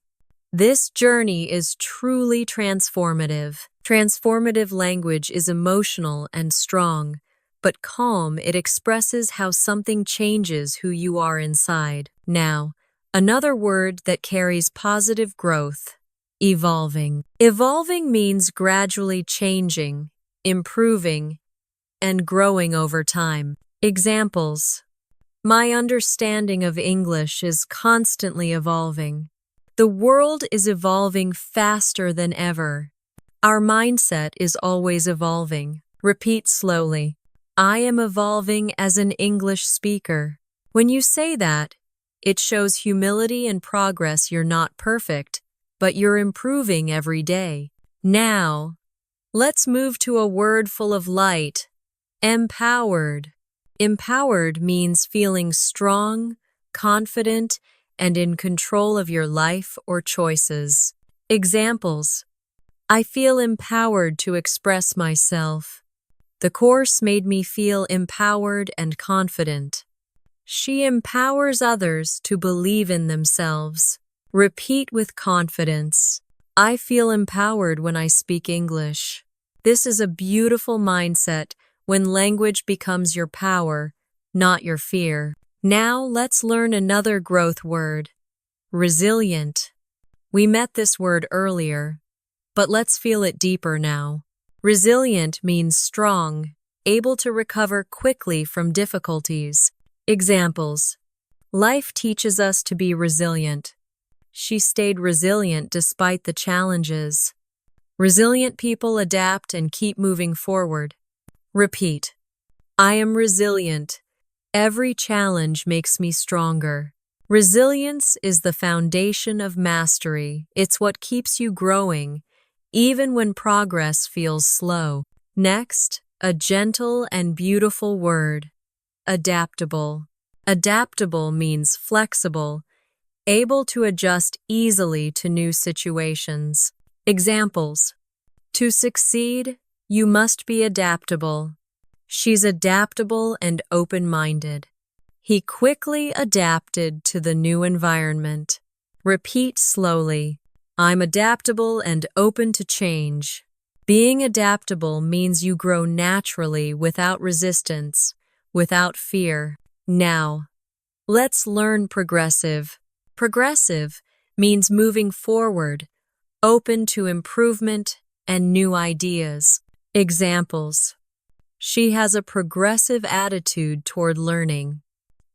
This journey is truly transformative. Transformative language is emotional and strong, but calm. It expresses how something changes who you are inside. Now, another word that carries positive growth: evolving. Evolving means gradually changing, improving, and growing over time. Examples: my understanding of English is constantly evolving. The world is evolving faster than ever. Our mindset is always evolving. Repeat slowly. I am evolving as an English speaker. When you say that, it shows humility and progress. You're not perfect, but you're improving every day. Now, let's move to a word full of light: empowered. Empowered means feeling strong, confident, and in control of your life or choices. Examples: I feel empowered to express myself. The course made me feel empowered and confident. She empowers others to believe in themselves. Repeat with confidence. I feel empowered when I speak English. This is a beautiful mindset when language becomes your power, not your fear. Now let's learn another growth word: resilient. We met this word earlier, but let's feel it deeper now. Resilient means strong, able to recover quickly from difficulties. Examples: life teaches us to be resilient. She stayed resilient despite the challenges. Resilient people adapt and keep moving forward. Repeat. I am resilient. Every challenge makes me stronger. Resilience is the foundation of mastery. It's what keeps you growing, even when progress feels slow. Next, a gentle and beautiful word: adaptable. Adaptable means flexible, able to adjust easily to new situations. Examples: to succeed, you must be adaptable. She's adaptable and open-minded. He quickly adapted to the new environment. Repeat slowly. I'm adaptable and open to change. Being adaptable means you grow naturally without resistance, without fear. Now, let's learn progressive. Progressive means moving forward, open to improvement and new ideas. Examples. She has a progressive attitude toward learning.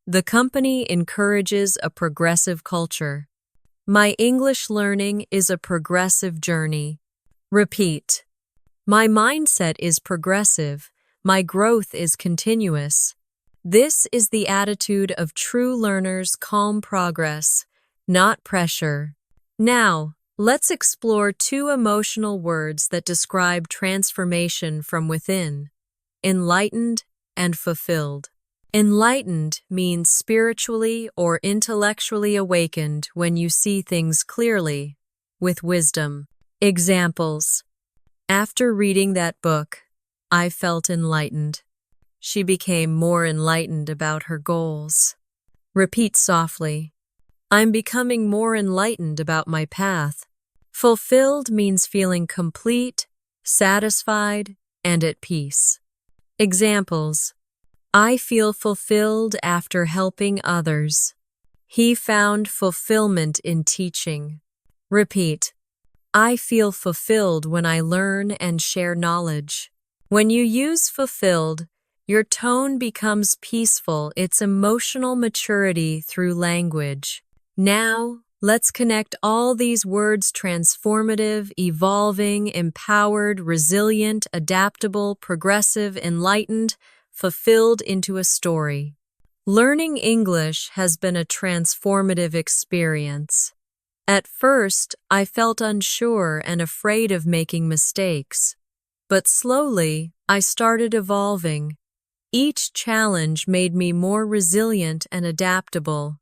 The company encourages a progressive culture. My English learning is a progressive journey. Repeat. My mindset is progressive. My growth is continuous. This is the attitude of true learners' calm progress, not pressure. Now, let's explore two emotional words that describe transformation from within: enlightened and fulfilled. Enlightened means spiritually or intellectually awakened when you see things clearly, with wisdom. Examples. After reading that book, I felt enlightened. She became more enlightened about her goals. Repeat softly. I'm becoming more enlightened about my path. Fulfilled means feeling complete, satisfied, and at peace. Examples. I feel fulfilled after helping others. He found fulfillment in teaching. Repeat. I feel fulfilled when I learn and share knowledge. When you use fulfilled, your tone becomes peaceful. It's emotional maturity through language. Now, let's connect all these words: transformative, evolving, empowered, resilient, adaptable, progressive, enlightened, fulfilled into a story. Learning English has been a transformative experience. At first, I felt unsure and afraid of making mistakes. But slowly, I started evolving. Each challenge made me more resilient and adaptable.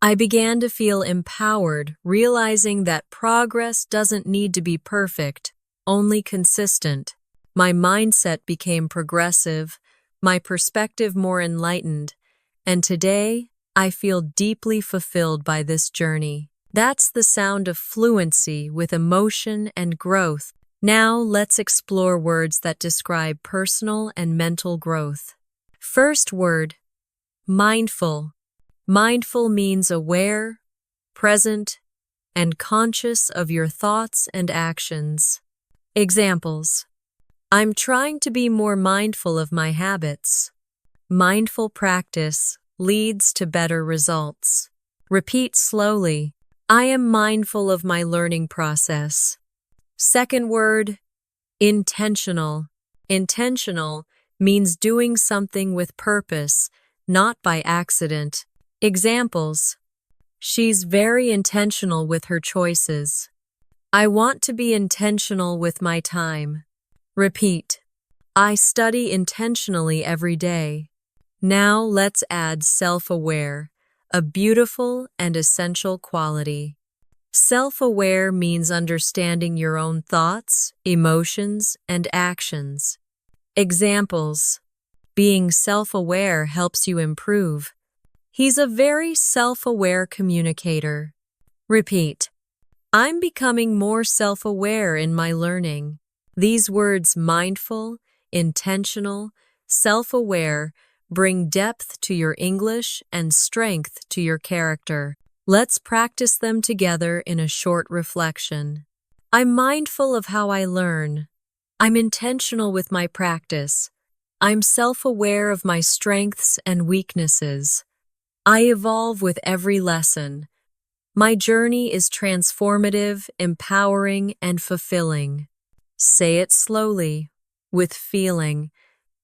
I began to feel empowered, realizing that progress doesn't need to be perfect, only consistent. My mindset became progressive, my perspective more enlightened, and today I feel deeply fulfilled by this journey. That's the sound of fluency with emotion and growth. Now let's explore words that describe personal and mental growth. First word, mindful. Mindful means aware, present, and conscious of your thoughts and actions. Examples. I'm trying to be more mindful of my habits. Mindful practice leads to better results. Repeat slowly. I am mindful of my learning process. Second word, intentional. Intentional means doing something with purpose, not by accident. Examples. She's very intentional with her choices. I want to be intentional with my time. Repeat. I study intentionally every day. Now let's add self-aware, a beautiful and essential quality. Self-aware means understanding your own thoughts, emotions, and actions. Examples. Being self-aware helps you improve. He's a very self-aware communicator. Repeat. I'm becoming more self-aware in my learning. These words mindful, intentional, self-aware bring depth to your English and strength to your character. Let's practice them together in a short reflection. I'm mindful of how I learn. I'm intentional with my practice. I'm self-aware of my strengths and weaknesses. I evolve with every lesson. My journey is transformative, empowering, and fulfilling. Say it slowly, with feeling.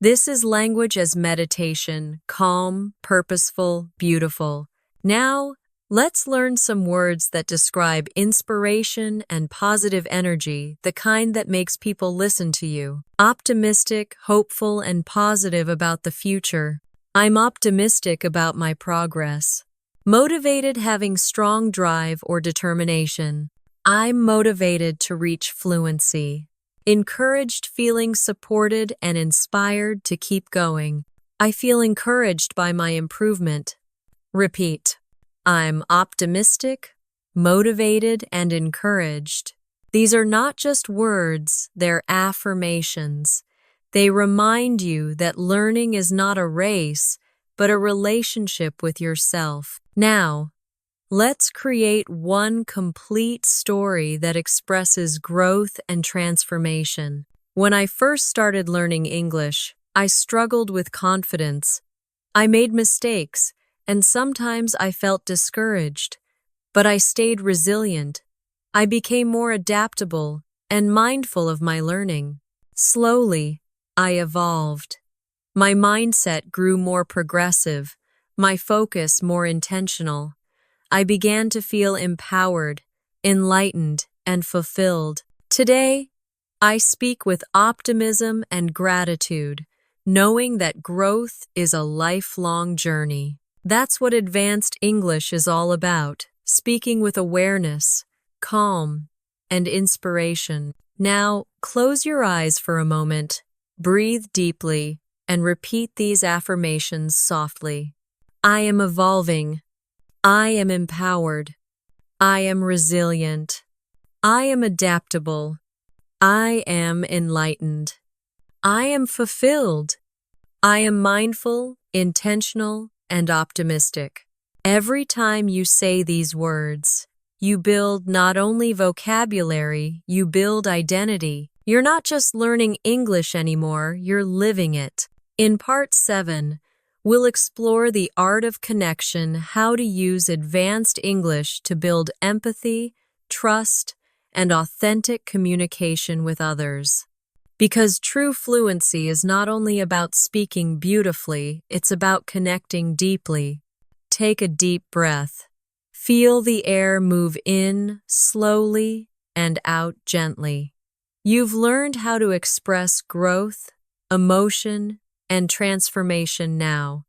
This is language as meditation, calm, purposeful, beautiful. Now, let's learn some words that describe inspiration and positive energy, the kind that makes people listen to you. Optimistic, hopeful, and positive about the future. I'm optimistic about my progress. Motivated, having strong drive or determination. I'm motivated to reach fluency. Encouraged, feeling supported and inspired to keep going. I feel encouraged by my improvement. Repeat. I'm optimistic, motivated, and encouraged. These are not just words, they're affirmations. They remind you that learning is not a race, but a relationship with yourself. Now, let's create one complete story that expresses growth and transformation. When I first started learning English, I struggled with confidence. I made mistakes, and sometimes I felt discouraged. But I stayed resilient. I became more adaptable and mindful of my learning. Slowly, I evolved. My mindset grew more progressive, my focus more intentional. I began to feel empowered, enlightened, and fulfilled. Today, I speak with optimism and gratitude, knowing that growth is a lifelong journey. That's what advanced English is all about, speaking with awareness, calm, and inspiration. Now, close your eyes for a moment, breathe deeply, and repeat these affirmations softly. I am evolving. I am empowered. I am resilient. I am adaptable. I am enlightened. I am fulfilled. I am mindful, intentional, and optimistic. Every time you say these words, you build not only vocabulary, you build identity. You're not just learning English anymore, you're living it. In Part 7, we'll explore the art of connection, how to use advanced English to build empathy, trust, and authentic communication with others. Because true fluency is not only about speaking beautifully, it's about connecting deeply. Take a deep breath. Feel the air move in slowly and out gently. You've learned how to express growth, emotion, and transformation now.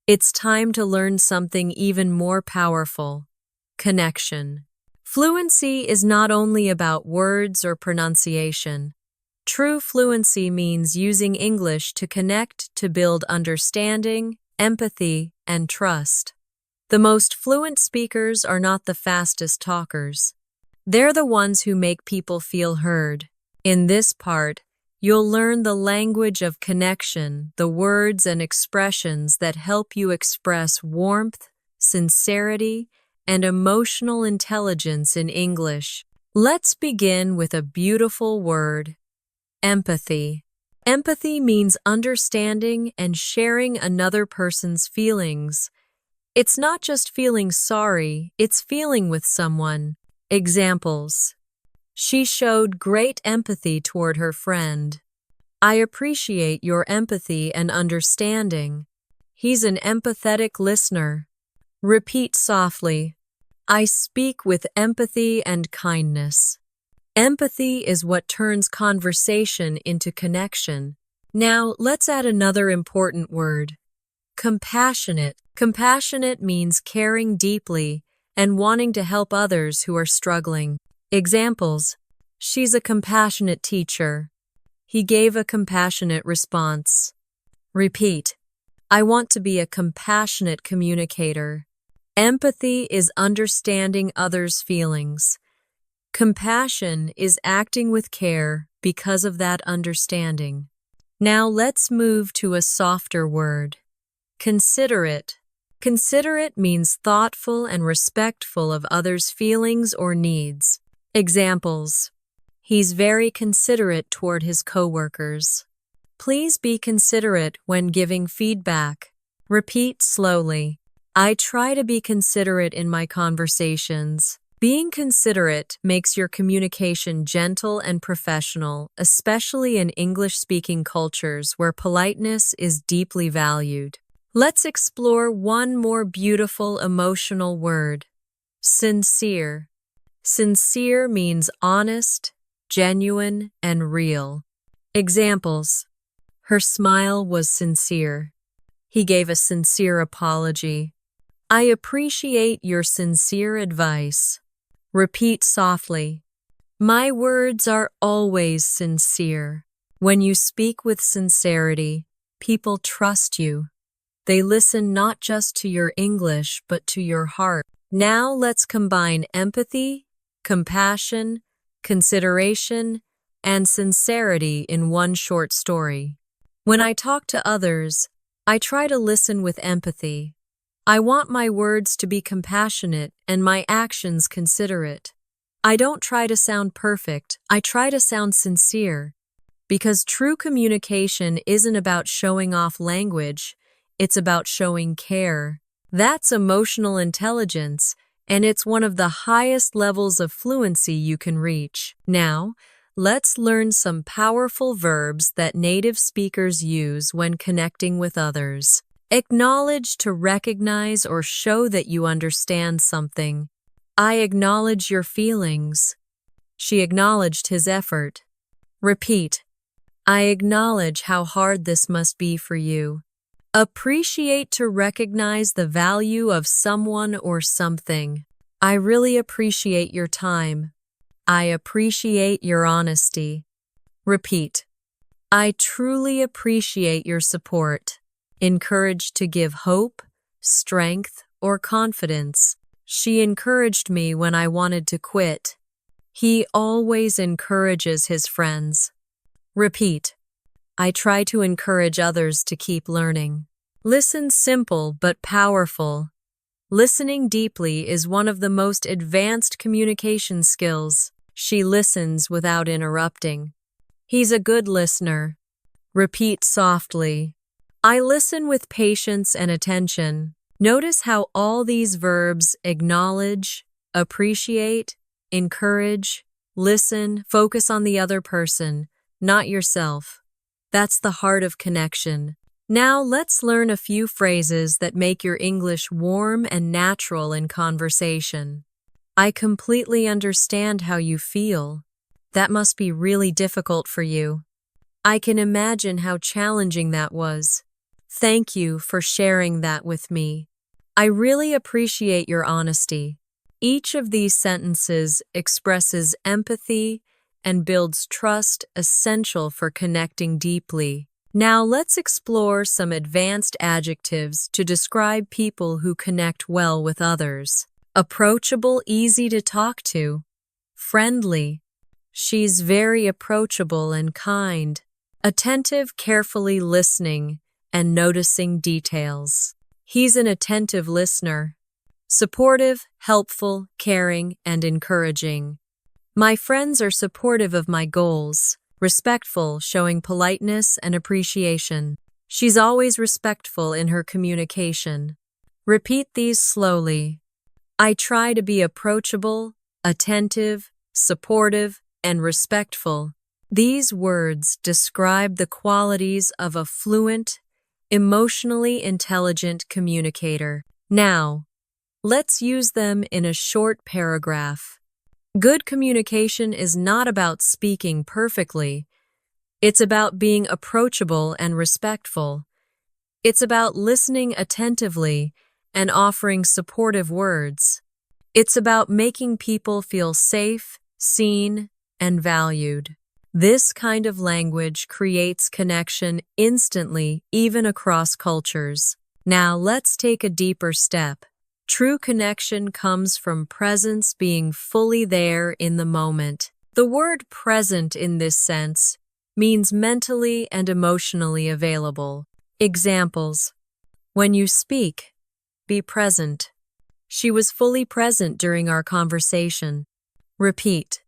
It's time to learn something even more powerful: connection. Fluency is not only about words or pronunciation. True fluency means using English to connect, to build understanding, empathy, and trust. The most fluent speakers are not the fastest talkers. They're the ones who make people feel heard. In this part, you'll learn the language of connection, the words and expressions that help you express warmth, sincerity, and emotional intelligence in English. Let's begin with a beautiful word: empathy. Empathy means understanding and sharing another person's feelings. It's not just feeling sorry, it's feeling with someone. Examples: she showed great empathy toward her friend. I appreciate your empathy and understanding. He's an empathetic listener. Repeat softly. I speak with empathy and kindness. Empathy is what turns conversation into connection. Now, let's add another important word: compassionate. Compassionate means caring deeply and wanting to help others who are struggling. Examples: she's a compassionate teacher. He gave a compassionate response. Repeat. I want to be a compassionate communicator. Empathy is understanding others' feelings. Compassion is acting with care because of that understanding. Now let's move to a softer word: considerate. Considerate means thoughtful and respectful of others' feelings or needs. Examples: he's very considerate toward his coworkers. Please be considerate when giving feedback. Repeat slowly. I try to be considerate in my conversations. Being considerate makes your communication gentle and professional, especially in English-speaking cultures where politeness is deeply valued. Let's explore one more beautiful emotional word: sincere. Sincere means honest, genuine, and real. Examples: her smile was sincere. He gave a sincere apology. I appreciate your sincere advice. Repeat softly. My words are always sincere. When you speak with sincerity, people trust you. They listen not just to your English, but to your heart. Now let's combine empathy, compassion, consideration, and sincerity in one short story. When I talk to others, I try to listen with empathy. I want my words to be compassionate and my actions considerate. I don't try to sound perfect, I try to sound sincere. Because true communication isn't about showing off language, it's about showing care. That's emotional intelligence, and it's one of the highest levels of fluency you can reach. Now, let's learn some powerful verbs that native speakers use when connecting with others. Acknowledge, to recognize or show that you understand something. I acknowledge your feelings. She acknowledged his effort. Repeat. I acknowledge how hard this must be for you. Appreciate, to recognize the value of someone or something. I really appreciate your time. I appreciate your honesty. Repeat. I truly appreciate your support. Encourage, to give hope, strength, or confidence. She encouraged me when I wanted to quit. He always encourages his friends. Repeat. I try to encourage others to keep learning. Listen, simple but powerful. Listening deeply is one of the most advanced communication skills. She listens without interrupting. He's a good listener. Repeat softly. I listen with patience and attention. Notice how all these verbs acknowledge, appreciate, encourage, listen, focus on the other person, not yourself. That's the heart of connection. Now let's learn a few phrases that make your English warm and natural in conversation. I completely understand how you feel. That must be really difficult for you. I can imagine how challenging that was. Thank you for sharing that with me. I really appreciate your honesty. Each of these sentences expresses empathy and builds trust, essential for connecting deeply. Now let's explore some advanced adjectives to describe people who connect well with others. Approachable, easy to talk to. Friendly. She's very approachable and kind. Attentive, carefully listening and noticing details. He's an attentive listener. Supportive, helpful, caring, and encouraging. My friends are supportive of my goals. Respectful, showing politeness and appreciation. She's always respectful in her communication. Repeat these slowly. I try to be approachable, attentive, supportive, and respectful. These words describe the qualities of a fluent, emotionally intelligent communicator. Now, let's use them in a short paragraph. Good communication is not about speaking perfectly. It's about being approachable and respectful. It's about listening attentively and offering supportive words. It's about making people feel safe, seen, and valued. This kind of language creates connection instantly, even across cultures. Now let's take a deeper step. True connection comes from presence, being fully there in the moment. The word present in this sense means mentally and emotionally available. Examples. When you speak, be present. She was fully present during our conversation. Repeat.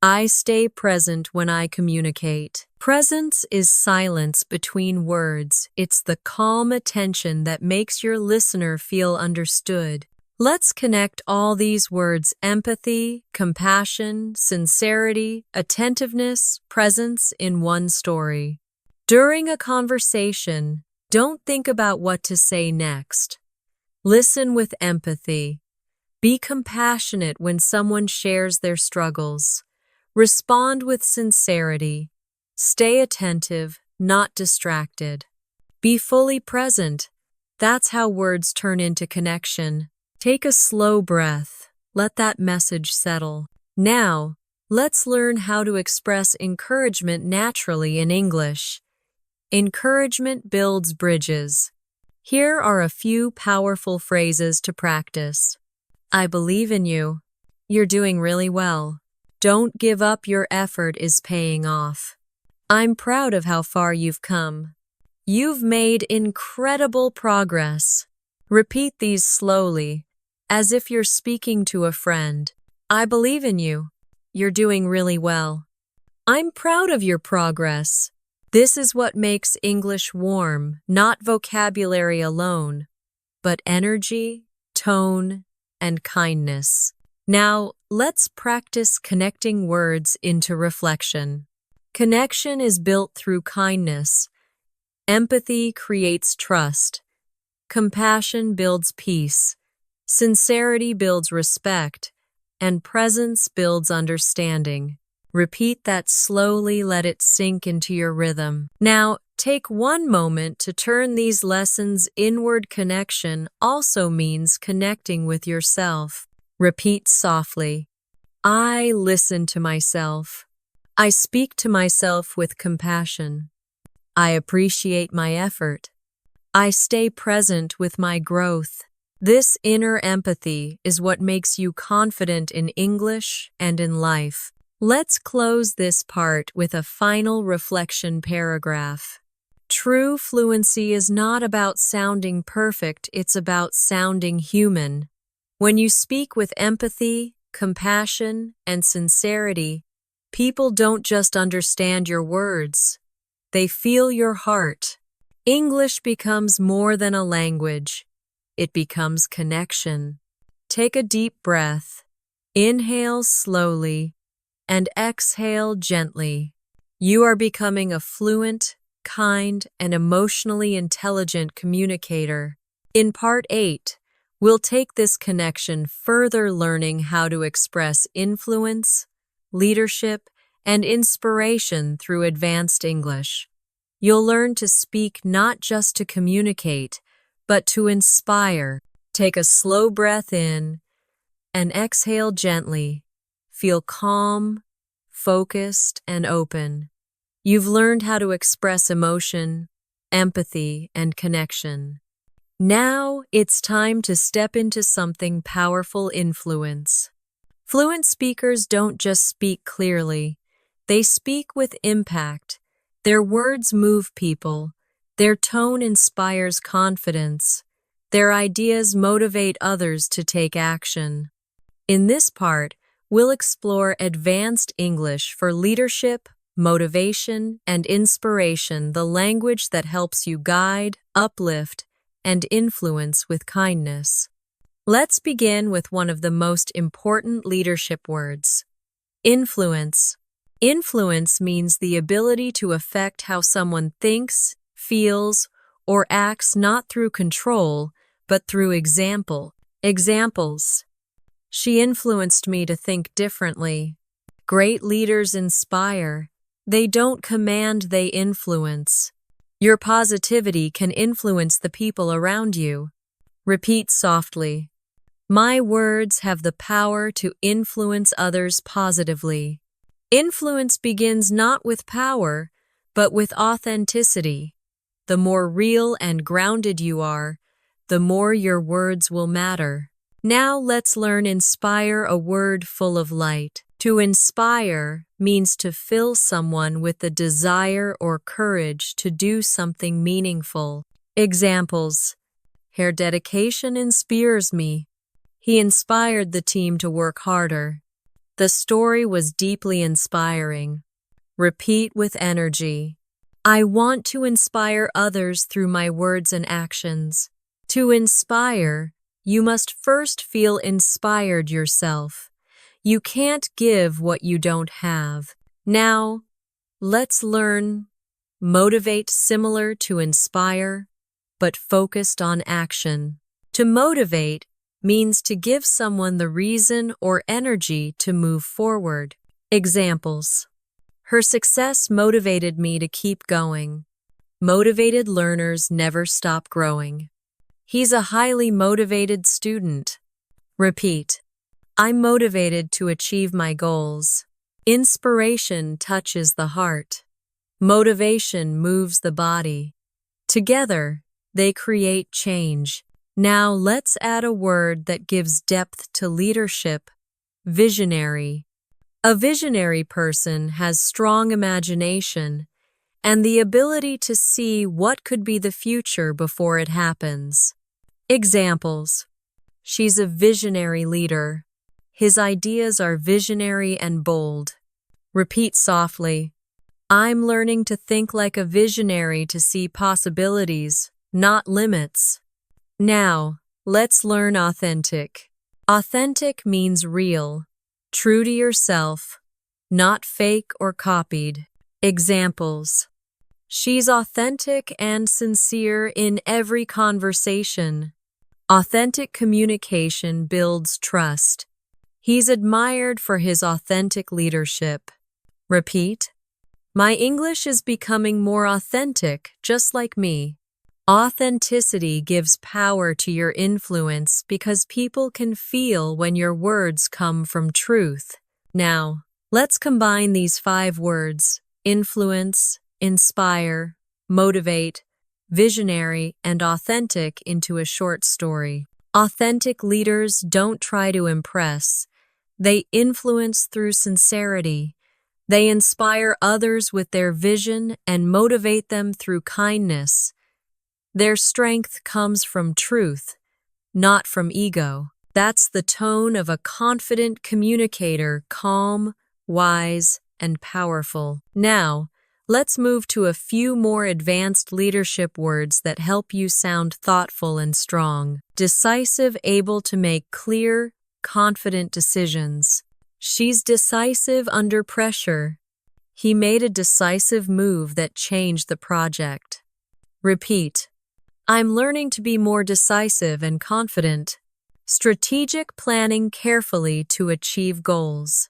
I stay present when I communicate. Presence is silence between words. It's the calm attention that makes your listener feel understood. Let's connect all these words: empathy, compassion, sincerity, attentiveness, presence in one story. During a conversation, don't think about what to say next. Listen with empathy. Be compassionate when someone shares their struggles. Respond with sincerity. Stay attentive, not distracted. Be fully present. That's how words turn into connection. Take a slow breath. Let that message settle. Now, let's learn how to express encouragement naturally in English. Encouragement builds bridges. Here are a few powerful phrases to practice. I believe in you. You're doing really well. Don't give up, your effort is paying off. I'm proud of how far you've come. You've made incredible progress. Repeat these slowly, as if you're speaking to a friend. I believe in you. You're doing really well. I'm proud of your progress. This is what makes English warm, not vocabulary alone, but energy, tone, and kindness. Now, let's practice connecting words into reflection. Connection is built through kindness. Empathy creates trust. Compassion builds peace. Sincerity builds respect. And presence builds understanding. Repeat that slowly, let it sink into your rhythm. Now, take one moment to turn these lessons inward. Connection also means connecting with yourself. Repeat softly. I listen to myself. I speak to myself with compassion. I appreciate my effort. I stay present with my growth. This inner empathy is what makes you confident in English and in life. Let's close this part with a final reflection paragraph. True fluency is not about sounding perfect, it's about sounding human. When you speak with empathy, compassion, and sincerity, people don't just understand your words, they feel your heart. English becomes more than a language, it becomes connection. Take a deep breath, inhale slowly, and exhale gently. You are becoming a fluent, kind, and emotionally intelligent communicator. In Part 8, we'll take this connection further, learning how to express influence, leadership, and inspiration through advanced English. You'll learn to speak not just to communicate, but to inspire. Take a slow breath in and exhale gently. Feel calm, focused, and open. You've learned how to express emotion, empathy, and connection. Now it's time to step into something powerful: influence. Fluent speakers don't just speak clearly, they speak with impact. Their words move people. Their tone inspires confidence. Their ideas motivate others to take action. In this part, we'll explore advanced English for leadership, motivation, and inspiration, the language that helps you guide, uplift, and influence with kindness. Let's begin with one of the most important leadership words: influence. Influence means the ability to affect how someone thinks, feels, or acts, not through control, but through example. Examples: she influenced me to think differently. Great leaders inspire. They don't command, they influence. Your positivity can influence the people around you. Repeat softly. My words have the power to influence others positively. Influence begins not with power, but with authenticity. The more real and grounded you are, the more your words will matter. Now let's learn inspire, a word full of light. To inspire means to fill someone with the desire or courage to do something meaningful. Examples: her dedication inspires me. He inspired the team to work harder. The story was deeply inspiring. Repeat with energy. I want to inspire others through my words and actions. To inspire, you must first feel inspired yourself. You can't give what you don't have. Now, let's learn motivate, similar to inspire, but focused on action. To motivate means to give someone the reason or energy to move forward. Examples: her success motivated me to keep going. Motivated learners never stop growing. He's a highly motivated student. Repeat. I'm motivated to achieve my goals. Inspiration touches the heart. Motivation moves the body. Together, they create change. Now let's add a word that gives depth to leadership: visionary. A visionary person has strong imagination and the ability to see what could be the future before it happens. Examples: she's a visionary leader. His ideas are visionary and bold. Repeat softly. I'm learning to think like a visionary to see possibilities, not limits. Now, let's learn authentic. Authentic means real, true to yourself, not fake or copied. Examples: she's authentic and sincere in every conversation. Authentic communication builds trust. He's admired for his authentic leadership. Repeat. My English is becoming more authentic, just like me. Authenticity gives power to your influence because people can feel when your words come from truth. Now, let's combine these 5 words: influence, inspire, motivate, visionary, and authentic into a short story. Authentic leaders don't try to impress. They influence through sincerity. They inspire others with their vision and motivate them through kindness. Their strength comes from truth, not from ego. That's the tone of a confident communicator, calm, wise, and powerful. Now, let's move to a few more advanced leadership words that help you sound thoughtful and strong. Decisive, able to make clear, confident decisions. She's decisive under pressure. He made a decisive move that changed the project. Repeat. I'm learning to be more decisive and confident. Strategic, planning carefully to achieve goals.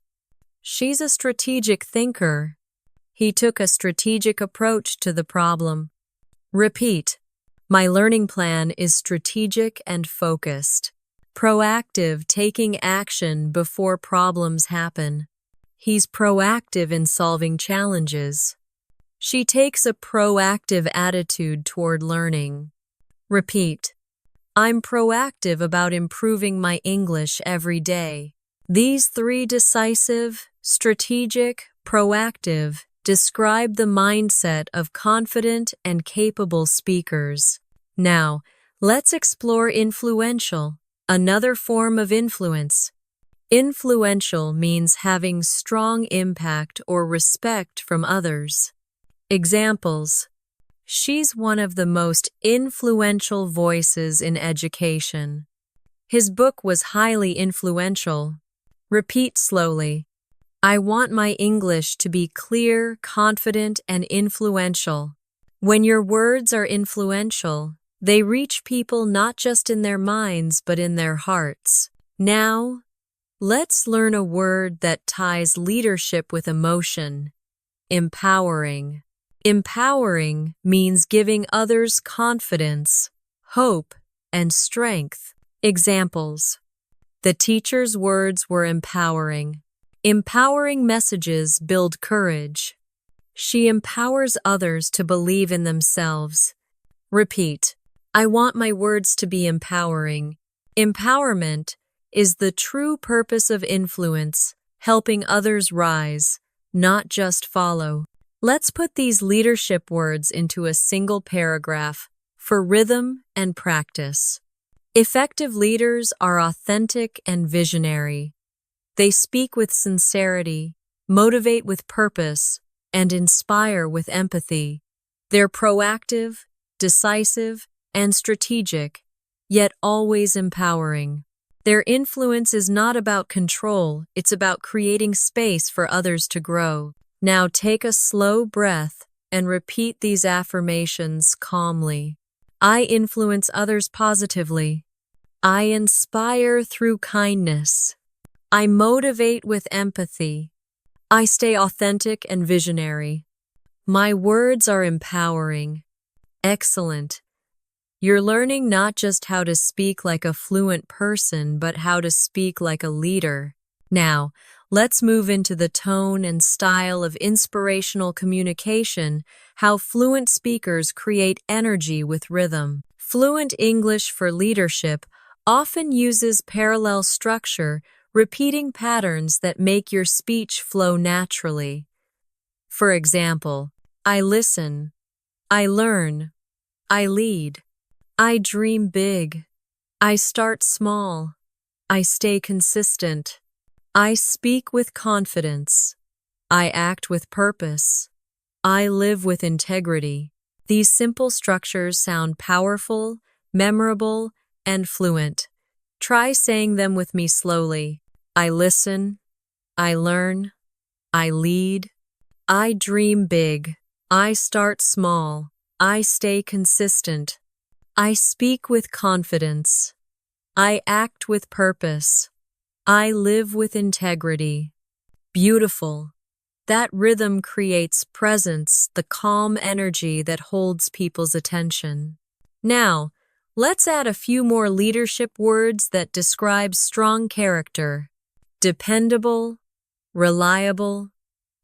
She's a strategic thinker. He took a strategic approach to the problem. Repeat. My learning plan is strategic and focused. Proactive, taking action before problems happen. He's proactive in solving challenges. She takes a proactive attitude toward learning. Repeat. I'm proactive about improving my English every day. These 3: decisive, strategic, proactive, describe the mindset of confident and capable speakers. Now, let's explore influential, another form of influence. Influential means having strong impact or respect from others. Examples: she's one of the most influential voices in education. His book was highly influential. Repeat slowly. I want my English to be clear, confident, and influential. When your words are influential, they reach people not just in their minds but in their hearts. Now, let's learn a word that ties leadership with emotion. Empowering. Empowering means giving others confidence, hope, and strength. Examples: the teacher's words were empowering. Empowering messages build courage. She empowers others to believe in themselves. Repeat. I want my words to be empowering. Empowerment is the true purpose of influence, helping others rise, not just follow. Let's put these leadership words into a single paragraph for rhythm and practice. Effective leaders are authentic and visionary. They speak with sincerity, motivate with purpose, and inspire with empathy. They're proactive, decisive, and strategic, yet always empowering. Their influence is not about control, it's about creating space for others to grow. Now take a slow breath and repeat these affirmations calmly. I influence others positively. I inspire through kindness. I motivate with empathy. I stay authentic and visionary. My words are empowering. Excellent. You're learning not just how to speak like a fluent person, but how to speak like a leader. Now, let's move into the tone and style of inspirational communication, how fluent speakers create energy with rhythm. Fluent English for leadership often uses parallel structure, repeating patterns that make your speech flow naturally. For example, I listen, I learn, I lead, I dream big, I start small, I stay consistent, I speak with confidence, I act with purpose, I live with integrity. These simple structures sound powerful, memorable, and fluent. Try saying them with me slowly. I listen, I learn, I lead, I dream big, I start small, I stay consistent, I speak with confidence, I act with purpose, I live with integrity. Beautiful. That rhythm creates presence, the calm energy that holds people's attention. Now, let's add a few more leadership words that describe strong character. Dependable, reliable,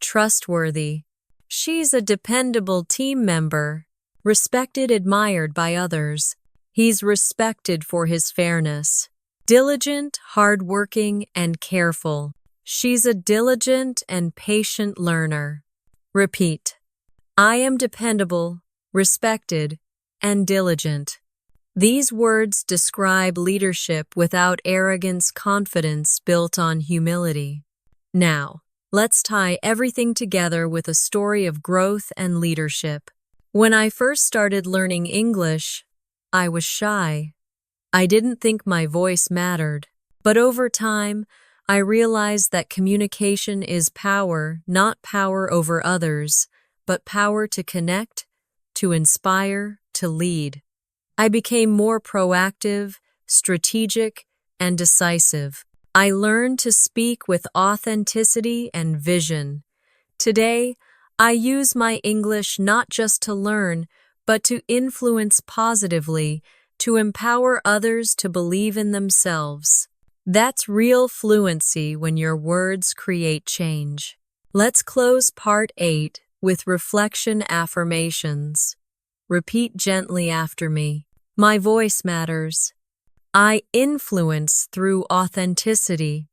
trustworthy. She's a dependable team member, respected, admired by others. He's respected for his fairness. Diligent, hardworking, and careful. She's a diligent and patient learner. Repeat. I am dependable, respected, and diligent. These words describe leadership without arrogance, confidence built on humility. Now, let's tie everything together with a story of growth and leadership. When I first started learning English, I was shy. I didn't think my voice mattered. But over time, I realized that communication is power, not power over others, but power to connect, to inspire, to lead. I became more proactive, strategic, and decisive. I learned to speak with authenticity and vision. Today, I use my English not just to learn, but to influence positively, to empower others to believe in themselves. That's real fluency when your words create change. Let's close part 8 with reflection affirmations. Repeat gently after me. My voice matters. I influence through authenticity.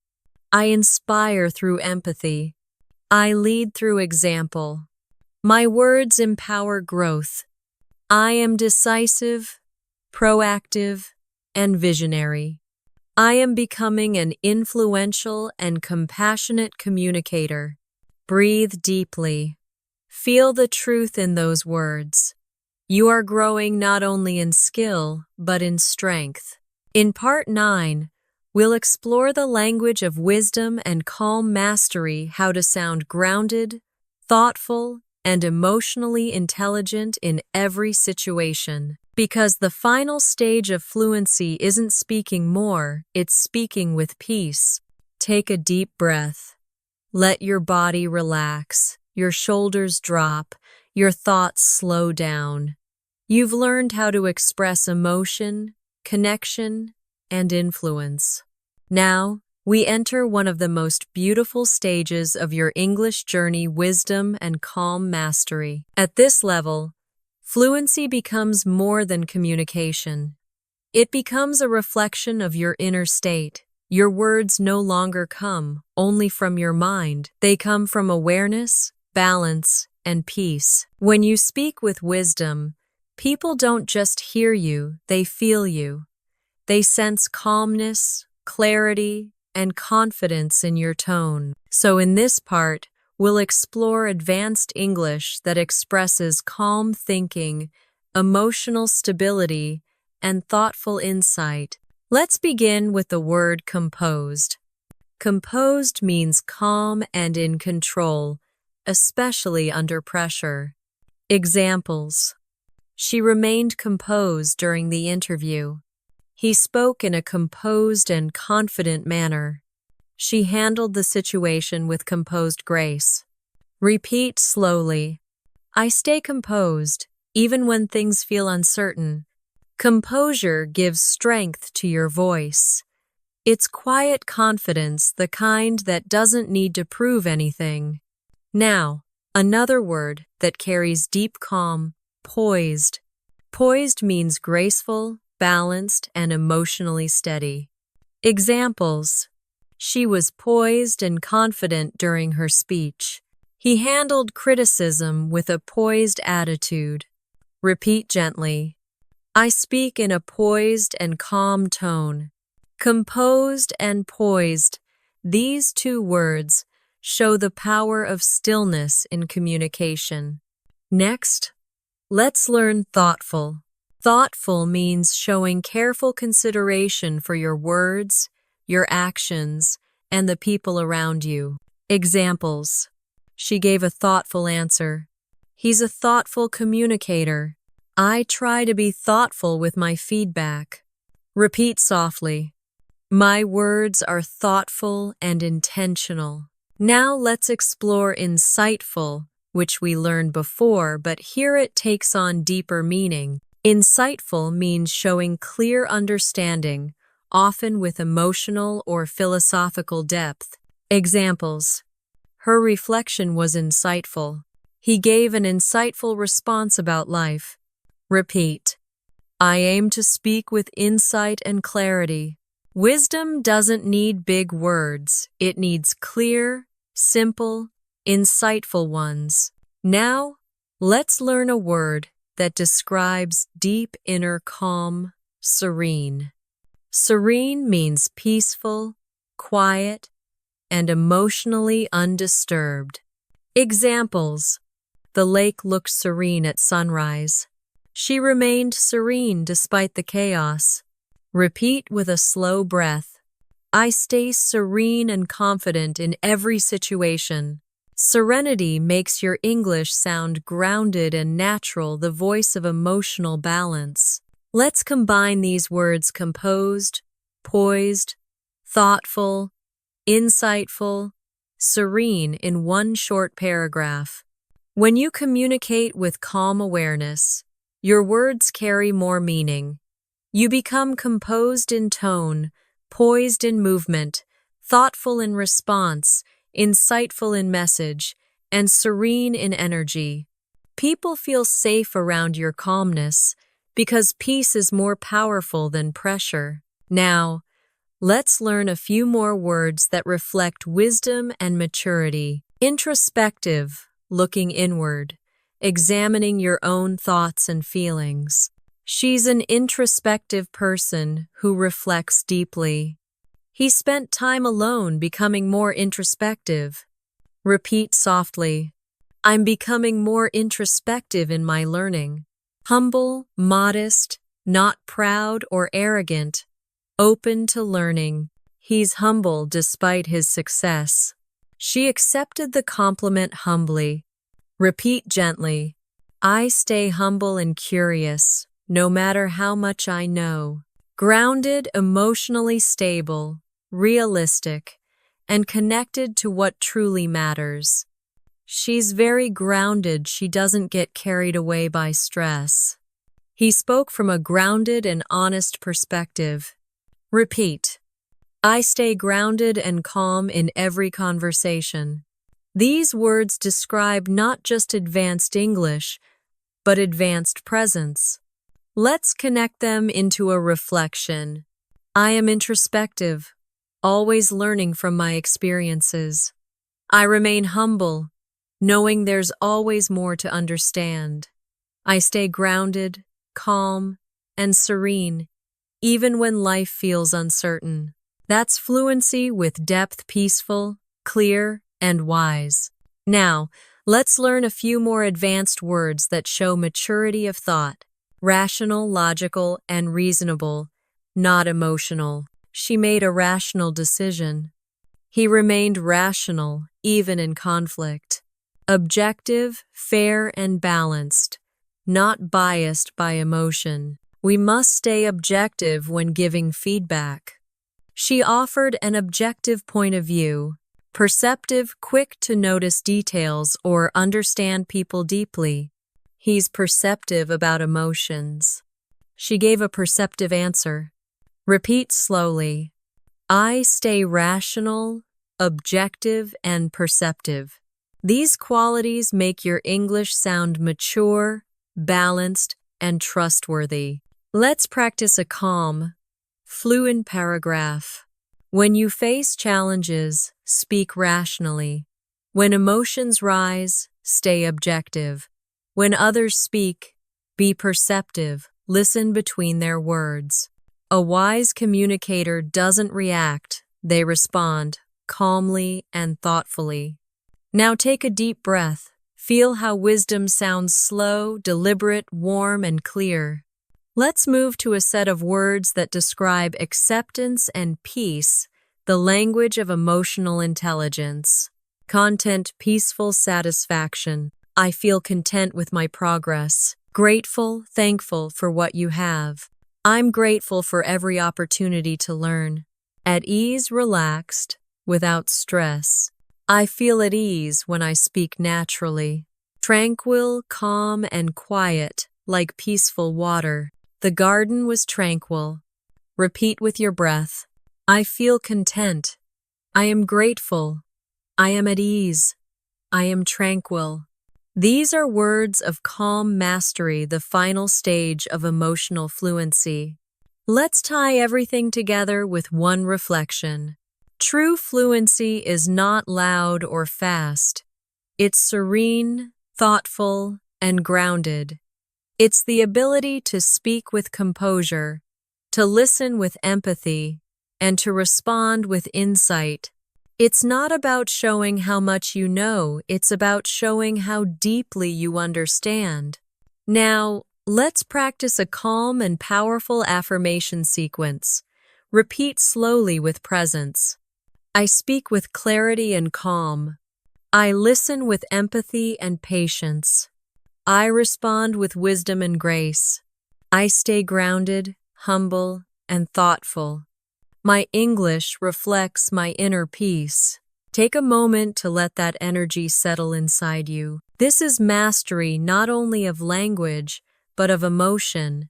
I inspire through empathy. I lead through example. My words empower growth. I am decisive, proactive, and visionary. I am becoming an influential and compassionate communicator. Breathe deeply. Feel the truth in those words. You are growing not only in skill, but in strength. In part 9, we'll explore the language of wisdom and calm mastery, how to sound grounded, thoughtful, and emotionally intelligent in every situation. Because the final stage of fluency isn't speaking more, it's speaking with peace. Take a deep breath. Let your body relax, your shoulders drop, your thoughts slow down. You've learned how to express emotion, connection, and influence. Now, we enter one of the most beautiful stages of your English journey, wisdom and calm mastery. At this level, fluency becomes more than communication. It becomes a reflection of your inner state. Your words no longer come only from your mind. They come from awareness, balance, and peace. When you speak with wisdom, people don't just hear you, they feel you. They sense calmness, clarity, and confidence in your tone. So in this part, we'll explore advanced English that expresses calm thinking, emotional stability, and thoughtful insight. Let's begin with the word composed. Composed means calm and in control, especially under pressure. Examples. She remained composed during the interview. He spoke in a composed and confident manner. She handled the situation with composed grace. Repeat slowly. I stay composed, even when things feel uncertain. Composure gives strength to your voice. It's quiet confidence, the kind that doesn't need to prove anything. Now, another word that carries deep calm, poised. Poised means graceful, balanced, and emotionally steady. Examples: she was poised and confident during her speech. He handled criticism with a poised attitude. Repeat gently. I speak in a poised and calm tone. Composed and poised, these two words show the power of stillness in communication. Next, let's learn thoughtful. Thoughtful means showing careful consideration for your words, your actions, and the people around you. Examples: she gave a thoughtful answer. He's a thoughtful communicator. I try to be thoughtful with my feedback. Repeat softly. My words are thoughtful and intentional. Now let's explore insightful, which we learned before, but here it takes on deeper meaning. Insightful means showing clear understanding, often with emotional or philosophical depth. Examples: her reflection was insightful. He gave an insightful response about life. Repeat. I aim to speak with insight and clarity. Wisdom doesn't need big words. It needs clear, simple, insightful ones. Now, let's learn a word that describes deep inner calm, serene. Serene means peaceful, quiet, and emotionally undisturbed. Examples: the lake looked serene at sunrise. She remained serene despite the chaos. Repeat with a slow breath. I stay serene and confident in every situation. Serenity makes your English sound grounded and natural, the voice of emotional balance. Let's combine these words: composed, poised, thoughtful, insightful, serene in one short paragraph. When you communicate with calm awareness, your words carry more meaning. You become composed in tone, poised in movement, thoughtful in response, insightful in message, and serene in energy. People feel safe around your calmness because peace is more powerful than pressure. Now, let's learn a few more words that reflect wisdom and maturity. Introspective, looking inward, examining your own thoughts and feelings. She's an introspective person who reflects deeply. He spent time alone, becoming more introspective. Repeat softly. I'm becoming more introspective in my learning. Humble, modest, not proud or arrogant, open to learning. He's humble despite his success. She accepted the compliment humbly. Repeat gently. I stay humble and curious, no matter how much I know. Grounded, emotionally stable, realistic, and connected to what truly matters. She's very grounded. She doesn't get carried away by stress. He spoke from a grounded and honest perspective. Repeat. I stay grounded and calm in every conversation. These words describe not just advanced English, but advanced presence. Let's connect them into a reflection. I am introspective, always learning from my experiences. I remain humble, knowing there's always more to understand. I stay grounded, calm, and serene, even when life feels uncertain. That's fluency with depth, peaceful, clear, and wise. Now, let's learn a few more advanced words that show maturity of thought. Rational, logical, and reasonable, not emotional. She made a rational decision. He remained rational, even in conflict. Objective, fair, and balanced, not biased by emotion. We must stay objective when giving feedback. She offered an objective point of view, perceptive, quick to notice details or understand people deeply. He's perceptive about emotions. She gave a perceptive answer. Repeat slowly. I stay rational, objective, and perceptive. These qualities make your English sound mature, balanced, and trustworthy. Let's practice a calm, fluent paragraph. When you face challenges, speak rationally. When emotions rise, stay objective. When others speak, be perceptive. Listen between their words. A wise communicator doesn't react, they respond, calmly and thoughtfully. Now take a deep breath. Feel how wisdom sounds slow, deliberate, warm, and clear. Let's move to a set of words that describe acceptance and peace, the language of emotional intelligence. Content: peaceful satisfaction. I feel content with my progress. Grateful, thankful for what you have. I'm grateful for every opportunity to learn. At ease, relaxed, without stress. I feel at ease when I speak naturally. Tranquil, calm, and quiet, like peaceful water. The garden was tranquil. Repeat with your breath. I feel content. I am grateful. I am at ease. I am tranquil. These are words of calm mastery, the final stage of emotional fluency. Let's tie everything together with one reflection. True fluency is not loud or fast. It's serene, thoughtful, and grounded. It's the ability to speak with composure, to listen with empathy, and to respond with insight. It's not about showing how much you know, it's about showing how deeply you understand. Now, let's practice a calm and powerful affirmation sequence. Repeat slowly with presence. I speak with clarity and calm. I listen with empathy and patience. I respond with wisdom and grace. I stay grounded, humble, and thoughtful. My English reflects my inner peace. Take a moment to let that energy settle inside you. This is mastery not only of language, but of emotion.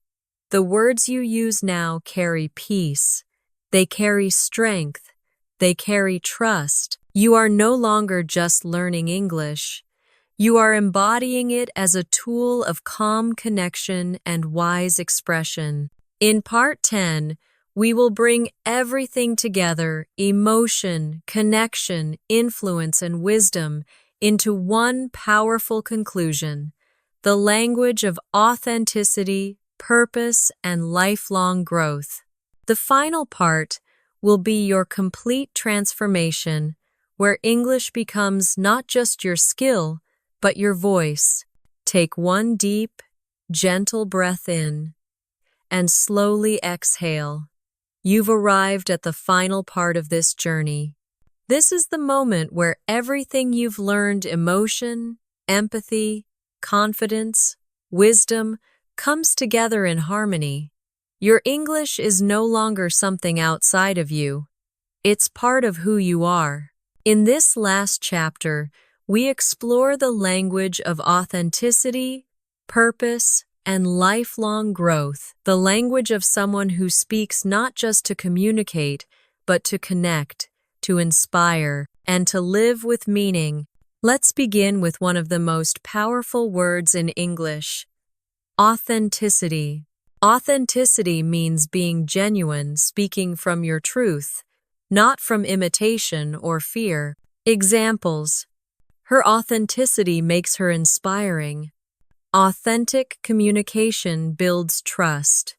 The words you use now carry peace. They carry strength. They carry trust. You are no longer just learning English. You are embodying it as a tool of calm connection and wise expression. In Part 10, we will bring everything together, emotion, connection, influence, and wisdom, into one powerful conclusion: the language of authenticity, purpose, and lifelong growth. The final part will be your complete transformation, where English becomes not just your skill, but your voice. Take one deep, gentle breath in, and slowly exhale. You've arrived at the final part of this journey. This is the moment where everything you've learned, emotion, empathy, confidence, wisdom, comes together in harmony. Your English is no longer something outside of you. It's part of who you are. In this last chapter, we explore the language of authenticity, purpose, and lifelong growth, the language of someone who speaks not just to communicate, but to connect, to inspire, and to live with meaning. Let's begin with one of the most powerful words in English: authenticity. Authenticity means being genuine, speaking from your truth, not from imitation or fear. Examples: her authenticity makes her inspiring. Authentic communication builds trust.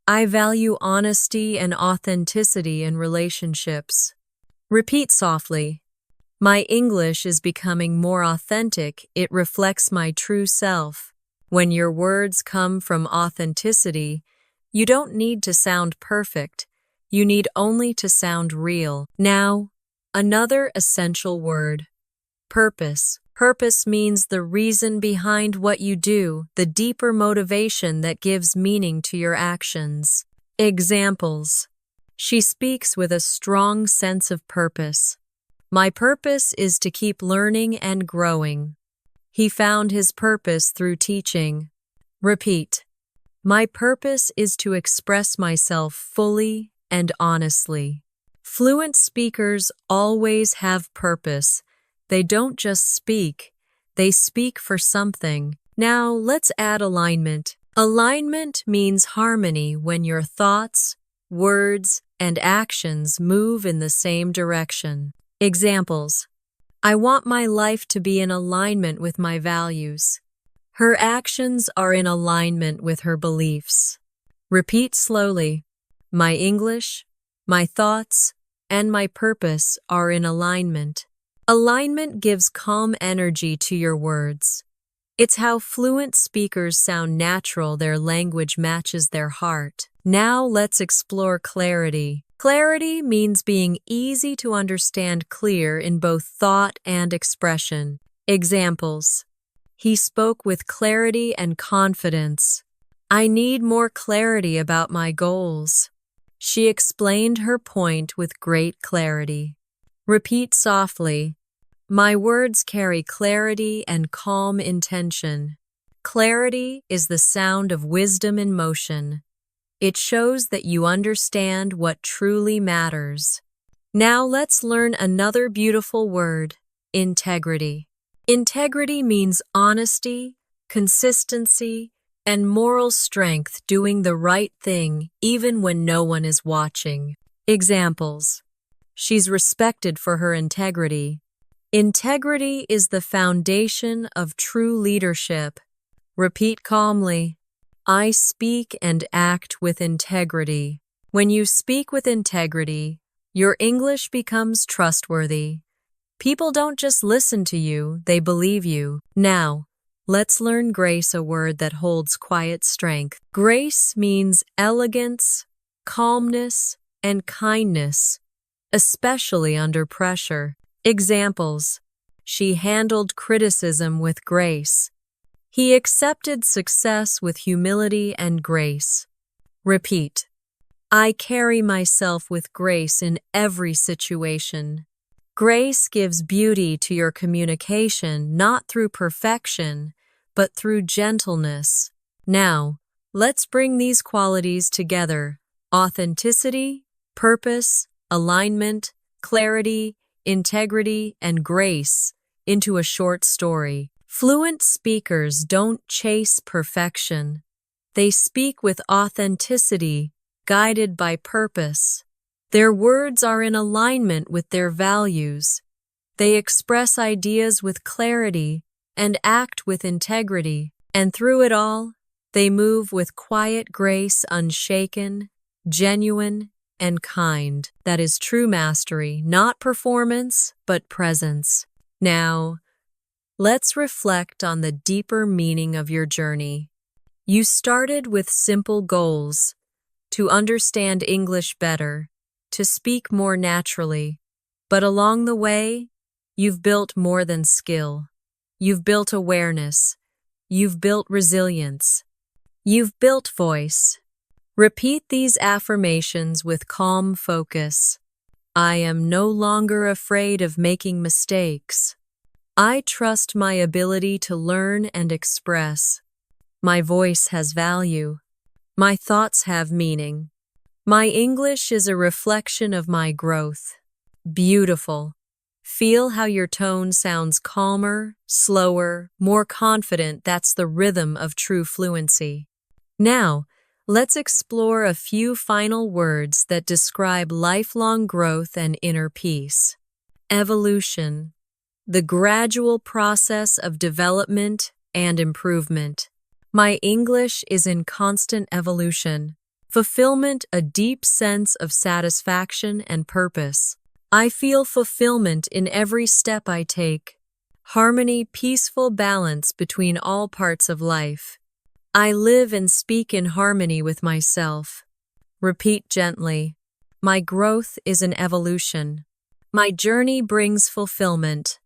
I value honesty and authenticity in relationships. Repeat softly. My English is becoming more authentic. It reflects my true self. When your words come from authenticity, you don't need to sound perfect. You need only to sound real. Now, another essential word: purpose. Purpose means the reason behind what you do, the deeper motivation that gives meaning to your actions. Examples: she speaks with a strong sense of purpose. My purpose is to keep learning and growing. He found his purpose through teaching. Repeat. My purpose is to express myself fully and honestly. Fluent speakers always have purpose. They don't just speak, they speak for something. Now let's add alignment. Alignment means harmony when your thoughts, words, and actions move in the same direction. Examples: I want my life to be in alignment with my values. Her actions are in alignment with her beliefs. Repeat slowly. My English, my thoughts, and my purpose are in alignment. Alignment gives calm energy to your words. It's how fluent speakers sound natural, their language matches their heart. Now let's explore clarity. Clarity means being easy to understand, clear in both thought and expression. Examples: he spoke with clarity and confidence. I need more clarity about my goals. She explained her point with great clarity. Repeat softly. My words carry clarity and calm intention. Clarity is the sound of wisdom in motion. It shows that you understand what truly matters. Now let's learn another beautiful word: integrity. Integrity means honesty, consistency, and moral strength, doing the right thing even when no one is watching. Examples: she's respected for her integrity. Integrity is the foundation of true leadership. Repeat calmly. I speak and act with integrity. When you speak with integrity, your English becomes trustworthy. People don't just listen to you, they believe you. Now, let's learn grace, a word that holds quiet strength. Grace means elegance, calmness, and kindness, especially under pressure. Examples: she handled criticism with grace. He accepted success with humility and grace. Repeat. I carry myself with grace in every situation. Grace gives beauty to your communication, not through perfection, but through gentleness. Now, let's bring these qualities together: authenticity, purpose, alignment, clarity, integrity, and grace into a short story. Fluent speakers don't chase perfection. They speak with authenticity, guided by purpose. Their words are in alignment with their values. They express ideas with clarity and act with integrity. And through it all, they move with quiet grace, unshaken, genuine, and kind. That is true mastery, not performance, but presence. Now, let's reflect on the deeper meaning of your journey. You started with simple goals: to understand English better, to speak more naturally. But along the way, you've built more than skill. You've built awareness. You've built resilience. You've built voice. Repeat these affirmations with calm focus. I am no longer afraid of making mistakes. I trust my ability to learn and express. My voice has value. My thoughts have meaning. My English is a reflection of my growth. Beautiful. Feel how your tone sounds calmer, slower, more confident. That's the rhythm of true fluency. Now, let's explore a few final words that describe lifelong growth and inner peace. Evolution. The gradual process of development and improvement. My English is in constant evolution. Fulfillment, a deep sense of satisfaction and purpose. I feel fulfillment in every step I take. Harmony, peaceful balance between all parts of life. I live and speak in harmony with myself. Repeat gently. My growth is an evolution. My journey brings fulfillment.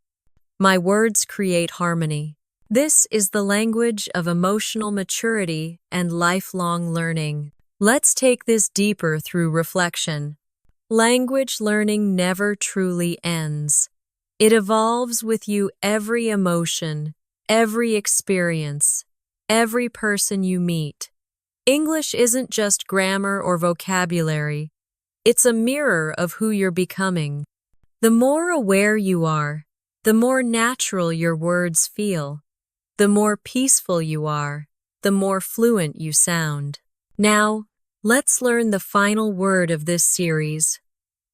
My words create harmony. This is the language of emotional maturity and lifelong learning. Let's take this deeper through reflection. Language learning never truly ends. It evolves with you, every emotion, every experience, every person you meet. English isn't just grammar or vocabulary. It's a mirror of who you're becoming. The more aware you are, the more natural your words feel. The more peaceful you are, the more fluent you sound. Now, let's learn the final word of this series: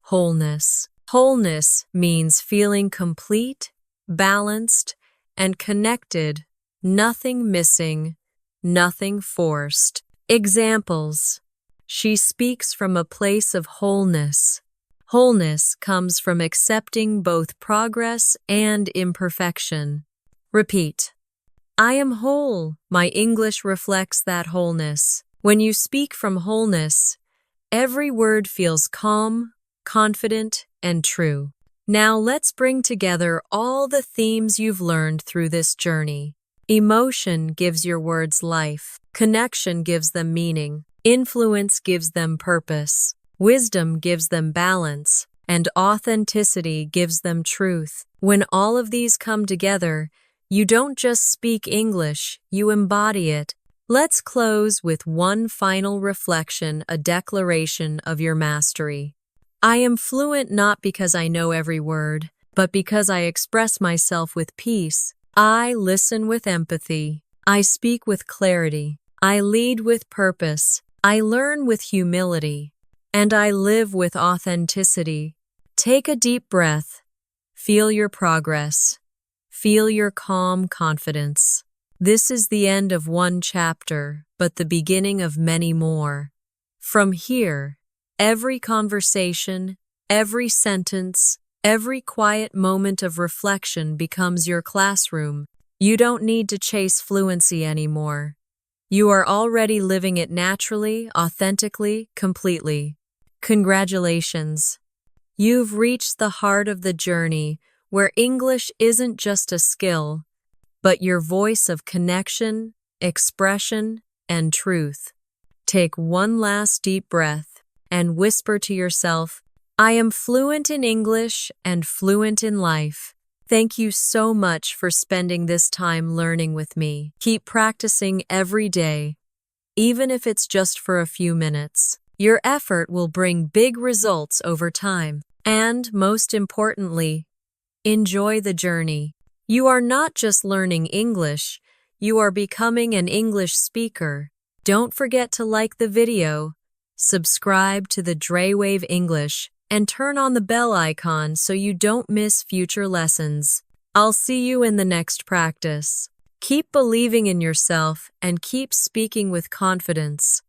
wholeness. Wholeness means feeling complete, balanced, and connected, nothing missing, nothing forced. Examples: she speaks from a place of wholeness. Wholeness comes from accepting both progress and imperfection. Repeat. I am whole. My English reflects that wholeness. When you speak from wholeness, every word feels calm, confident, and true. Now let's bring together all the themes you've learned through this journey. Emotion gives your words life. Connection gives them meaning. Influence gives them purpose. Wisdom gives them balance. And authenticity gives them truth. When all of these come together, you don't just speak English, you embody it. Let's close with one final reflection, a declaration of your mastery. I am fluent not because I know every word, but because I express myself with peace. I listen with empathy. I speak with clarity. I lead with purpose. I learn with humility. And I live with authenticity. Take a deep breath. Feel your progress. Feel your calm confidence. This is the end of one chapter, but the beginning of many more. From here, every conversation, every sentence, every quiet moment of reflection becomes your classroom. You don't need to chase fluency anymore. You are already living it naturally, authentically, completely. Congratulations. You've reached the heart of the journey where English isn't just a skill, but your voice of connection, expression, and truth. Take one last deep breath and whisper to yourself, I am fluent in English and fluent in life. Thank you so much for spending this time learning with me. Keep practicing every day, even if it's just for a few minutes. Your effort will bring big results over time. And, most importantly, enjoy the journey. You are not just learning English, you are becoming an English speaker. Don't forget to like the video, subscribe to the DreamWave English, and turn on the bell icon so you don't miss future lessons. I'll see you in the next practice. Keep believing in yourself and keep speaking with confidence.